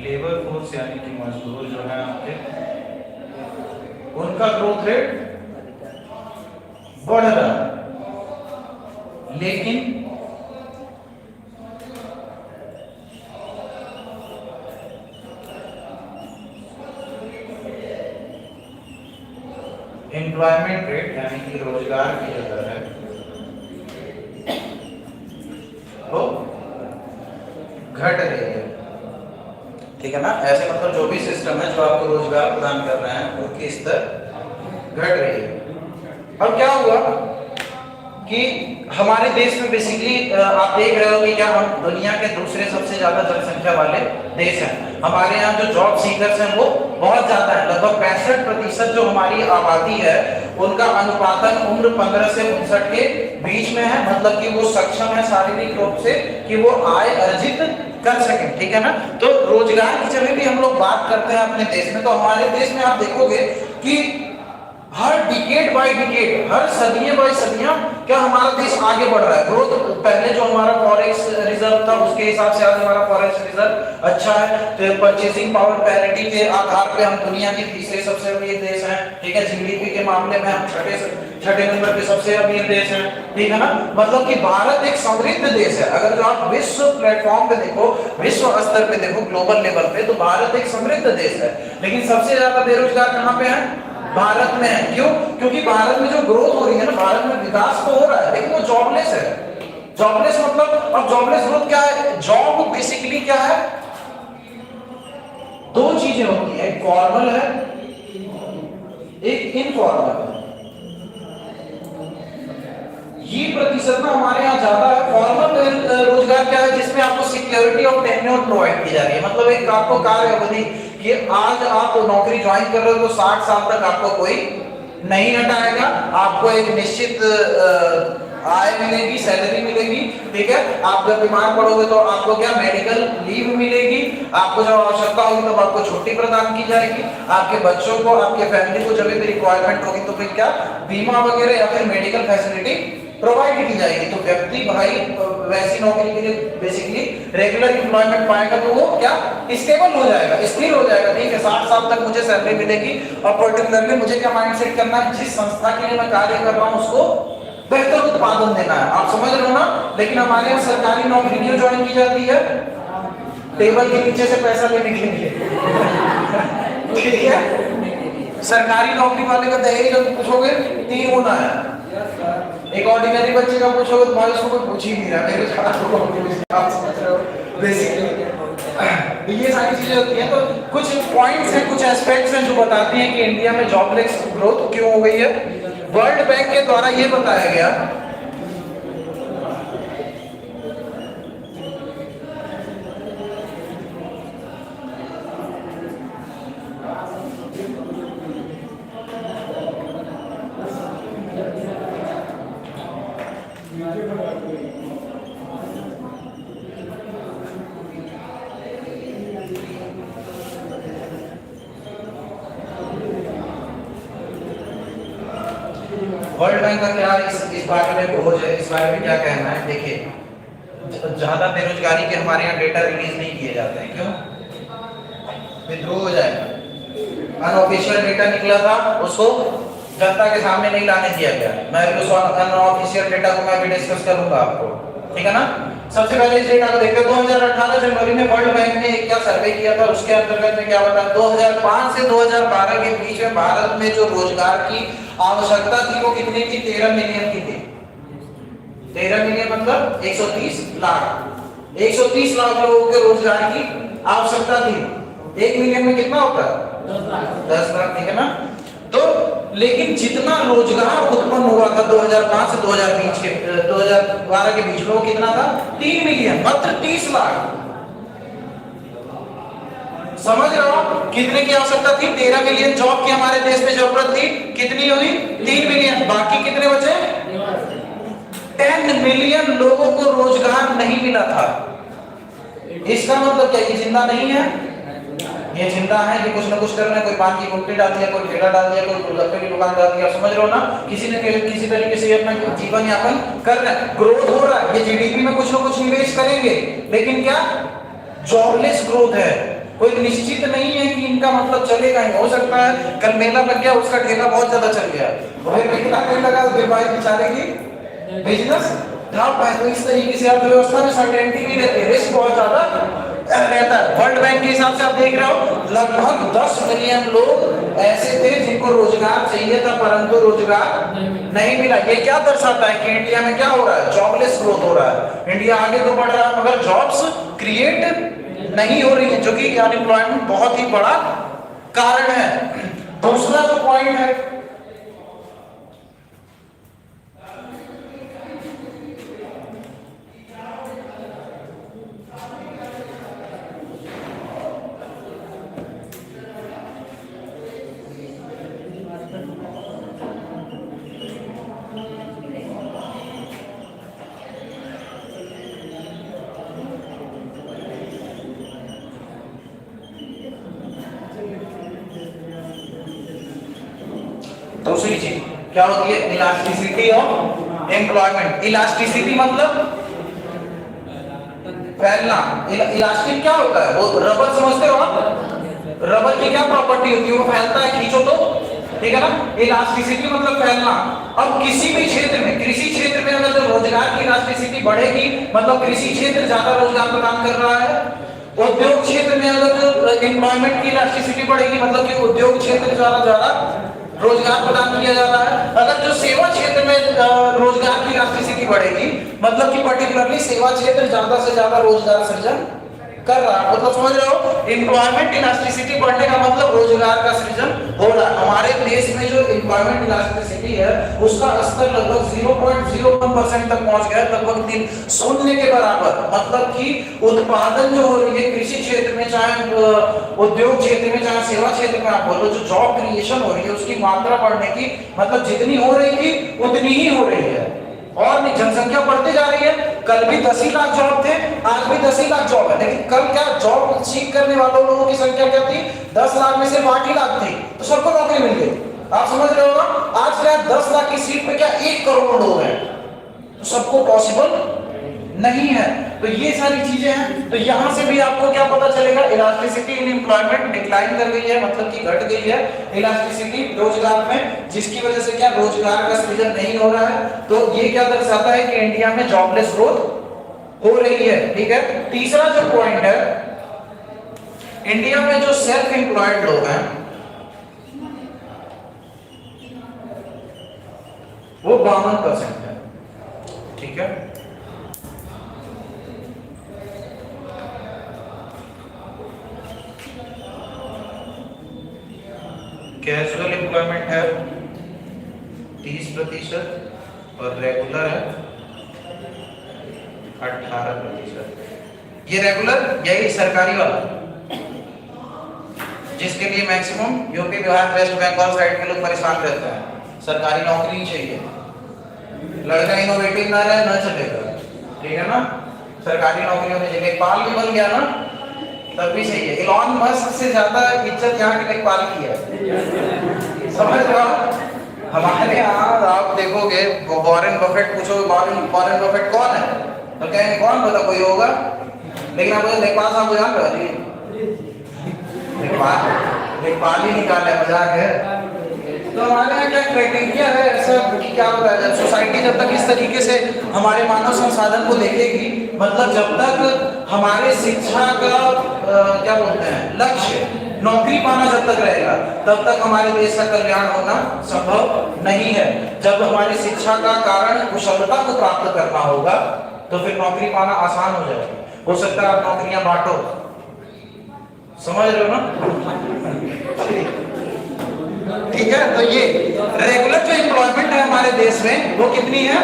लेबर फोर्स यानी कि मजदूर जो है आपके, उनका ग्रोथ रेट बढ़ रहा है, लेकिन एम्प्लॉयमेंट रेट यानी कि रोजगार की जो दर है वो घट रही है, ठीक है ना। ऐसे मतलब जो भी सिस्टम है जो आपको रोजगार प्रदान कर रहे हैं उनकी स्तर घट रही है। अब क्या हुआ कि हमारे देश में बेसिकली आप देख रहे हो कि क्या हम दुनिया के दूसरे सबसे ज्यादा जनसंख्या वाले देश हैं। हमारे यहाँ जो जॉब सीकर्स हैं वो बहुत ज्यादा है, लगभग 65% जो हमारी आबादी है उनका अनुपातन उम्र 15 से 59 के बीच में है, मतलब कि वो सक्षम है शारीरिक रूप से कि वो आय अर्जित कर सके, ठीक है ना। तो रोजगार की जब भी हम लोग बात करते हैं अपने देश में, तो हमारे देश में आप देखोगे कि हर डिकेड बाय डिकेड, हर सदियां बाय सदियां क्या हमारा देश आगे बढ़ रहा है। ग्रोथ, पहले जो हमारा फॉरेक्स रिजर्व था उसके हिसाब से आज हमारा फॉरेक्स रिजर्व अच्छा है, तो परचेसिंग पावर पैरिटी के आधार पे हम दुनिया के तीसरे सबसे अमीर देश हैं, ठीक है। जीडीपी के मामले में हम छठे नंबर पे सबसे अमीर देश हैं, ठीक है ना। मतलब कि भारत एक समृद्ध देश है। अगर जो आप विश्व प्लेटफॉर्म पे देखो, विश्व स्तर पे देखो, ग्लोबल लेवल पे, तो भारत एक समृद्ध देश है। लेकिन सबसे ज्यादा बेरोजगार कहाँ पे है, भारत में है। क्यों? क्योंकि भारत में जो ग्रोथ हो रही है ना, भारत में विकास तो हो रहा है, लेकिन वो जॉबलेस है। जॉबलेस मतलब, अब जॉबलेस ग्रोथ क्या है, जॉब बेसिकली क्या है, दो चीजें होती है, एक फॉर्मल है, एक इनफॉर्मल है। ये प्रतिशत ना हमारे यहाँ ज्यादा है। फॉर्मल रोजगार क्या है, जिसमें आपको सिक्योरिटी ऑफ टेन्योर प्रोवाइड की जा रही है, मतलब एक आपको कार्य अवधि कि आज आप नौकरी ज्वाइन कर रहे हो तो 60 साल तक आपको कोई नहीं हटाएगा। आपको एक निश्चित आय मिलेगी, सैलरी मिलेगी, ठीक है। आप जब बीमार पड़ोगे तो आपको क्या मेडिकल लीव मिलेगी, आपको जब आवश्यकता होगी तब आपको छुट्टी प्रदान की जाएगी, आपके बच्चों को, आपके फैमिली को जब भी रिक्वायरमेंट होगी तो फिर क्या बीमा वगैरह या फिर मेडिकल फैसिलिटी प्रोवाइड की जाएगी। तो व्यक्ति भाई वैसी नौकरी के लिए बेसिकली रेगुलर एम्प्लॉयमेंट पाएगा तो वो क्या स्टेबल हो जाएगा, स्थिर हो जाएगा, ठीक है। 60 साल तक मुझे सैलरी मिलेगी और पर्टिकुलरली मुझे क्या माइंडसेट करना है, जिस संस्था के लिए मैं कार्य कर रहा हूँ उसको बेहतर उत्पादन देना है। आप समझ रहे हो ना। लेकिन हमारे यहाँ सरकारी नौकरी क्यों ज्वाइन की जाती है, टेबल के नीचे से पैसा लेने के लिए, ठीक है। सरकारी नौकरी वाले का दहेज जब पूछोगे 3 गुना है, एक ऑर्डिनरी बच्चे का पूछोगे तो भाई उसको कोई पूछ ही नहीं रहा, मेरे आप समझ रहे हो बेसिकली। ये सारी चीजें होती हैं। तो कुछ पॉइंट्स हैं, कुछ एस्पेक्ट्स हैं जो बताती हैं कि इंडिया में जॉबलेस ग्रोथ क्यों हो गई है। वर्ल्ड बैंक के द्वारा ये बताया गया वर्ल्ड बैंक का क्या इस बारे में खोज है, इस बारे में क्या कहना है। देखिए ज्यादा बेरोजगारी के हमारे यहाँ डेटा रिलीज नहीं किए जाते हैं, क्यों, विद्रोह हो जाएगा। अनऑफिशियल डेटा निकला था उसको जनता के सामने नहीं लाने दिया गया। मैं भी उस अनऑफिशियल डेटा को मैं भी डिस्कस करूंगा आपको, ठीक है ना। सबसे पहले इस डेटा को देखते हैं। 2018 जनवरी में वर्ल्ड बैंक ने क्या सर्वे किया था, उसके अंतर्गत में क्या बताया, 2005 से 2012 के बीच में भारत में जो रोजगार की आवश्यकता थी वो कितनी थी, 13 मिलियन की थी। 13 मिलियन मतलब 130 लाख। 130 लाख लोगों के रोजगार की आवश्यकता थी। 1 मिलियन में कितना होता है, 10 लाख, ठीक है ना। तो लेकिन जितना रोजगार उत्पन्न हुआ था 2005 से 2012 के बीच में वो कितना था, 3 मिलियन, मात्र 30 लाख। समझ रहे हो कितने की आवश्यकता थी, 13 मिलियन जॉब की हमारे देश में जरूरत थी, कितनी हुई, 3 मिलियन। बाकी कितने बचे, 10 मिलियन लोगों को रोजगार नहीं मिला था। इसका मतलब क्या, ये जिंदा नहीं है, ये जिंदा है, ये कुछ ना कुछ कर रहे हैं। कोई पान की गुमटी डाल दिया, कोई ठेला डाल दिया, कोई गोलगप्पे की दुकान डाल दिया, समझ रहे हो ना। किसी ने किसी तरीके से अपना जीवन यापन कर रहे हैं, ग्रोथ हो रहा है। ये जीडीपी में कुछ ना कुछ निवेश करेंगे, लेकिन क्या जॉबलेस ग्रोथ है। कोई निश्चित नहीं है कि इनका मतलब चलेगा ही। हो सकता है कल मेला लग गया, उसका ठेला बहुत ज्यादा चल गया, लगा फिर भाई बेचारे की बिजनेस ड्रॉप है। तो इस तरीके से अर्थव्यवस्था में सर्टेनिटी नहीं रहती, रिस्क बहुत ज्यादा रहता है। वर्ल्ड बैंक के हिसाब से आप देख रहे हो लगभग 10 मिलियन लोग ऐसे थे जिनको रोजगार चाहिए था परंतु रोजगार नहीं मिला। ये क्या दर्शाता है कि इंडिया में क्या हो रहा है, जॉबलेस ग्रोथ हो रहा है। इंडिया आगे तो बढ़ रहा है मगर जॉब्स क्रिएट नहीं हो रही है, जो कि अनएम्प्लॉयमेंट बहुत ही बड़ा कारण है। दूसरा जो पॉइंट है, दूसरी चीज क्या होती है, इलास्टिसिटी ऑफ एम्प्लॉयमेंट। इलास्टिसिटी मतलब फैलना। इलास्टिक क्या होता है, वो रबर समझते हो आप, रबर की क्या प्रॉपर्टी होती है, वो फैलता है, खींचो तो, ठीक है ना। इलास्टिसिटी मतलब फैलना। अब किसी भी क्षेत्र में, कृषि क्षेत्र में अगर जो रोजगार की इलास्टिसिटी बढ़ेगी मतलब कृषि क्षेत्र ज्यादा रोजगार प्रदान कर रहा है। उद्योग क्षेत्र में अगर जो एम्प्लॉयमेंट की इलास्टिसिटी बढ़ेगी मतलब कि उद्योग क्षेत्र ज्यादा रोजगार प्रदान किया जा रहा है। अगर जो सेवा क्षेत्र में रोजगार की इलास्टिसिटी बढ़ेगी मतलब कि पर्टिकुलरली सेवा क्षेत्र ज्यादा से ज्यादा रोजगार सृजन कर रहा है। मतलब समझ रहे हो, एम्प्लॉयमेंट इलास्टिसिटी बढ़ने का मतलब रोजगार का सृजन हो रहा है। हमारे देश में जो एम्प्लॉयमेंट इलास्टिसिटी है उसका स्तर लगभग 0.01% तक पहुंच गया, लगभग 0 के बराबर। मतलब कि उत्पादन जो हो रही है कृषि क्षेत्र में, चाहे उद्योग क्षेत्र में, चाहे सेवा क्षेत्र में, आप बोलो जो जॉब क्रिएशन हो रही है उसकी मात्रा बढ़ने की, मतलब जितनी हो रही थी उतनी ही हो रही है। और नहीं, जनसंख्या बढ़ती जा रही है। कल भी 10 ही लाख जॉब थे, आज भी 10 ही लाख जॉब है, लेकिन कल क्या जॉब सीख करने वालों लोगों की संख्या क्या थी? 10 लाख में से 8 ही लाख थी, तो सबको नौकरी मिल गई। आप समझ रहे हो ना? आज क्या 10 लाख की सीट पे क्या 1 करोड़ लोग हैं, तो सबको पॉसिबल नहीं है। तो ये सारी चीजें हैं। तो यहां से भी आपको क्या पता चलेगा? इलास्टिसिटी इन एम्प्लॉयमेंट डिक्लाइन कर गई है, मतलब कि घट गई है इलास्टिसिटी रोजगार में, जिसकी वजह से क्या रोजगार का सृजन नहीं हो रहा है। तो ये क्या दर्शाता है कि इंडिया में जॉबलेस ग्रोथ हो रही है। ठीक है। तीसरा जो पॉइंट है, इंडिया में जो सेल्फ एम्प्लॉयड लोग हैं वो 52% है। ठीक है। कैजुअल एम्प्लॉयमेंट है 30% और रेगुलर है 18%। ये रेगुलर, यही सरकारी वाला, जिसके लिए maximum UP, Bihar, West Bengal side के लोग परेशान रहते हैं। सरकारी नौकरी ही चाहिए, लड़का इनोवेटिव ना रहे ना चलेगा। ठीक है ना? सरकारी नौकरी होनी चाहिए। लेखपाल भी बन गया ना तब भी सही है। इलॉन मस्क से ज्यादा इज्जत यहाँ के लेखपाल की है, समझ रहे हो? हमारे यहाँ आप देखोगे वॉरेन बफेट, पूछो वॉरेन बफेट कौन है तो कहेंगे कौन, पता कोई होगा। लेकिन आप लेखपाल साहब को जान रहे हो? लेखपाल ही निकाले, मजाक है। तो हमारे यहाँ क्या क्राइटेरिया है ऐसा कि क्या होता है, सोसाइटी जब तक इस तरीके से हमारे मानव संसाधन को देखेगी, मतलब जब तक हमारे शिक्षा का क्या बोलते हैं लक्ष्य नौकरी पाना जब तक रहेगा, तब तक हमारे देश का कल्याण होना संभव नहीं है। जब हमारी शिक्षा का कारण कुशलता को प्राप्त करना होगा तो फिर नौकरी पाना आसान हो जाएगी। हो सकता है आप नौकरियां बांटो, समझ रहे हो ना? ठीक है। तो ये रेगुलर जो एम्प्लॉयमेंट है हमारे देश में वो कितनी है?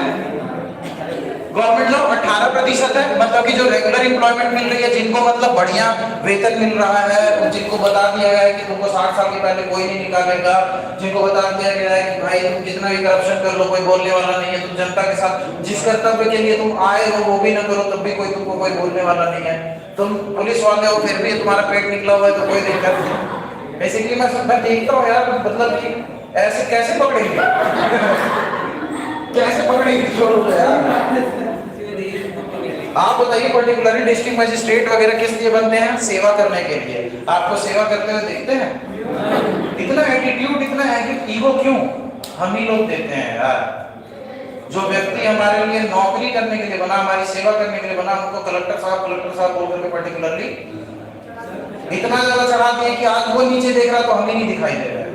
गवर्नमेंट जॉब 18% है। मतलब कि जो रेगुलर एम्प्लॉयमेंट मिल रही है, जिनको मतलब बढ़िया वेतन मिल रहा है, जिनको बता दिया गया है कि तुमको 60 साल के पहले कोई नहीं निकालेगा, जिनको बता दिया गया है कि भाई तुम कितना भी करप्शन कर लो कोई बोलने वाला नहीं है, तुम जनता के साथ जिस कर्तव्य के लिए तुम आए हो वो भी ना करो तब भी तुमको कोई बोलने वाला नहीं है, तुम पुलिस वाले हो फिर भी तुम्हारा पेट निकला हुआ है तो कोई दिक्कत नहीं। बेसिकली मैं देखता हूँ यार, मतलब कि ऐसे कैसे पकड़ेंगे कैसे पकड़ेंगे छोड़ो यार। आप बताइए पर्टिकुलरली डिस्ट्रिक्ट मजिस्ट्रेट वगैरह किस लिए बनते हैं? सेवा करने के लिए। आपको सेवा करते हुए देखते हैं? इतना एटीट्यूड, इतना ईगो क्यों हम ही लोग देते हैं यार? जो व्यक्ति हमारे लिए नौकरी करने के लिए बना, हमारी सेवा करने के लिए बना, उनको कलेक्टर साहब बोल करके पर्टिकुलरली इतना ज्यादा चढ़ा दिया कि आज वो नीचे देख रहा तो हमें नहीं दिखाई दे रहा है।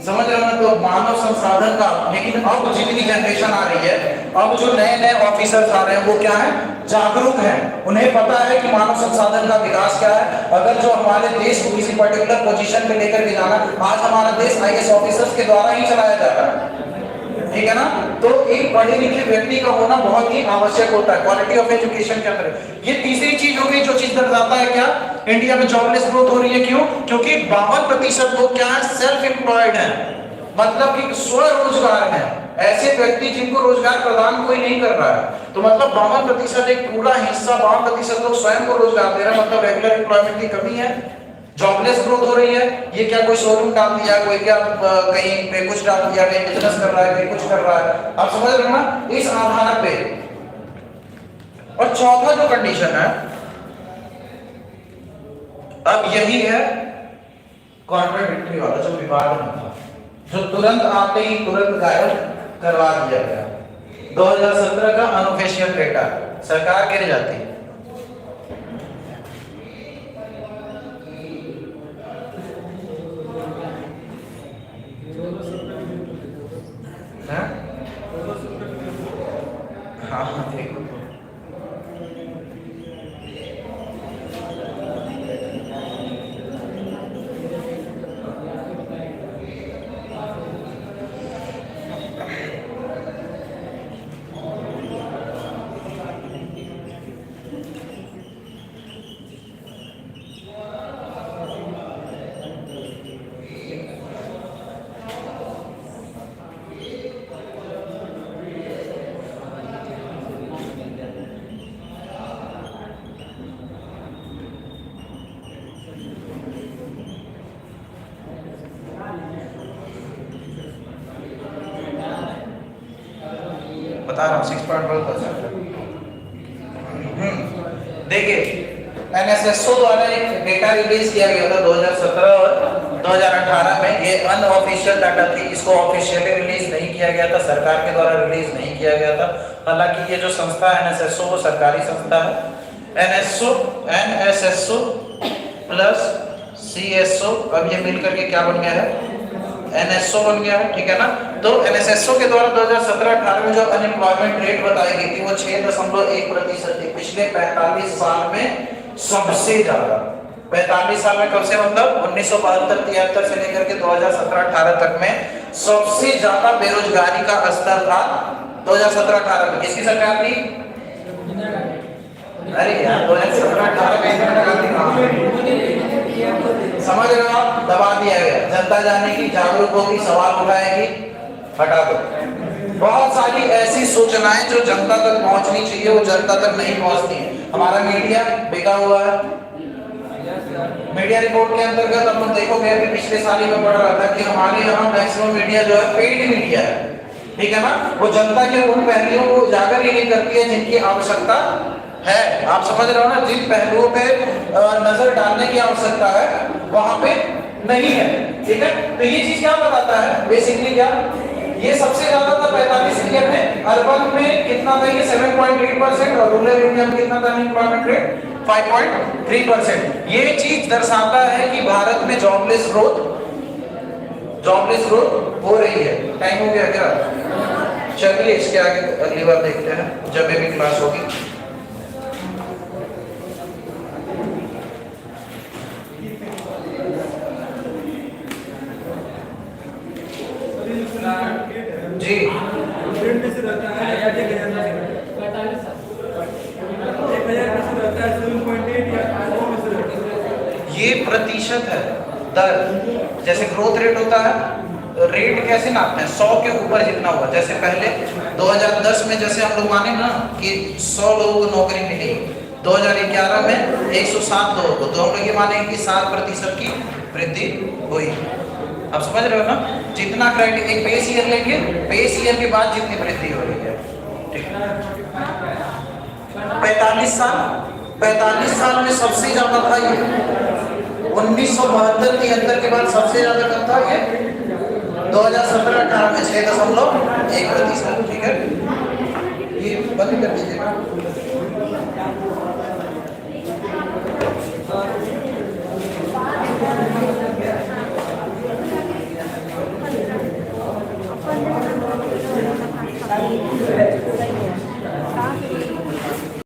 समझ रहे हो ना? तो मानव संसाधन का, लेकिन अब जितनी जनरेशन आ रही है, अब जो नए ऑफिसर्स आ रहे हैं वो क्या है? जागरूक हैं। उन्हें पता है कि मानव संसाधन का विकास क्या है। अगर जो हमारे देश को किसी पर्टिकुलर पोजीशन पे लेकर के जाना, आज हमारा देश आईएएस ऑफिसर्स के द्वारा ही चलाया जा रहा है। ठीक है ना? तो एक पढ़े लिखे व्यक्ति का होना बहुत ही आवश्यक होता है क्वालिटी ऑफ एजुकेशन के अंदर। ये तीसरी चीज हो गई जो चीज दर्शाता है क्या इंडिया में जॉबलेस ग्रोथ हो रही है। क्यों? क्योंकि 52% लोग क्या है? सेल्फ एम्प्लॉयड हैं, मतलब कि स्वरोजगार है। ऐसे व्यक्ति जिनको रोजगार प्रदान कोई नहीं कर रहा है। तो मतलब 52% एक पूरा हिस्सा 52% लोग स्वयं को रोजगार दे रहे हैं, मतलब रेगुलर एम्प्लॉयमेंट की कमी है, जॉबलेस ग्रोथ हो रही है। ये क्या कोई शोरूम डाल दिया, कोई क्या कहीं पे कुछ डाल दिया, कहीं बिजनेस कर रहा है, कहीं कुछ कर रहा है। आप समझ रहे हो ना? इस आधार पे। और चौथा जो कंडीशन है, अब यही है कॉन्ट्राडिक्टरी वाला जो विवाद था, जो तुरंत आते ही तुरंत गायब करवा दिया गया। 2017 का अनऑफिशियल डेटा, सरकार गिर जाती है। हाँ देखो बता रहा हूँ 6.12%। देखिए एनएसएसओ द्वारा एक डेटा रिलीज किया गया था 2017 और 2018 में। ये अनऑफिशियल डाटा थी, इसको ऑफिशियली रिलीज नहीं किया गया था, सरकार के द्वारा रिलीज नहीं किया गया था। हालांकि ये जो संस्था है एनएसएसओ वो सरकारी संस्था है। एनएसएसओ प्लस सीएसओ, अब ये मिलकर के क्या बन गया है, एनएसओ बन गया है, ठीक है ना। तो एनएसएसओ के द्वारा 2017-18 में जो अनएम्प्लॉयमेंट रेट बताई गई थी वो 6.1% थी। पिछले 45 साल में सबसे ज्यादा, 45 साल में कब से, मतलब 1972-73 से लेकर के 2017-18 तक में सबसे ज्यादा बेरोजगारी का स्तर था 2017-18 में। किसकी सरकार थी? अरे यार 2017-18 में इंदिरा गांधी समझ रहे हो आप, दबा दिया गया। जनता जानेगी, जागरूक होगी, सवाल उठाएगी, हटा दो। बहुत सारी ऐसी सूचनाएं जो जनता तक पहुंचनी चाहिए वो जनता तक नहीं पहुंचती है। हमारा मीडिया बिका हुआ है। मीडिया रिपोर्ट के अंतर्गत हम लोग देखोगे अभी पिछले साल ही में पढ़ रहा था कि हमारे यहाँ मैक्सिमम मीडिया जो है पेड मीडिया है, ठीक है ना। वो जनता के उन पहलुओं को उजागर ही नहीं करती है जिनकी आवश्यकता है। आप समझ रहे हो ना, जिन पहलुओं पे नजर डालने की आवश्यकता है वहां पे नहीं है, ठीक है। तो ये चीज क्या बताता है बेसिकली, क्या ये सबसे ज्यादा था 45 ईयर में। अर्बन में कितना था ये 7.8% और रूरल एरिया में कितना था अनएम्प्लॉयमेंट रेट 5.3%। ये चीज दर्शाता है कि भारत में जॉबलेस ग्रोथ हो रही है। टाइम हो गया क्या? चलिए इसके आगे अगली बार देखते हैं जब भी क्लास होगी। जी ये प्रतिशत है, दर। जैसे ग्रोथ रेट होता है, रेट कैसे नापते हैं, 100 के ऊपर जितना हुआ। जैसे पहले 2010 में जैसे हम लोग माने ना कि 100 लोगों को नौकरी मिली, 2011 में 107 लोगों को, तो हम लोग ये मानेंगे कि 7% की वृद्धि हुई। आप समझ रहे हो ना, जितना क्राइटेरिया, एक बेस ईयर लेंगे, बेस ईयर के बाद जितनी वृद्धि हो रही है, ठीक है। 45 साल में सबसे ज्यादा था ये 1972-73 के बाद सबसे ज्यादा कब था ये 2017-18 में 6.1%, ठीक है। ये बंद कर दीजिएगा।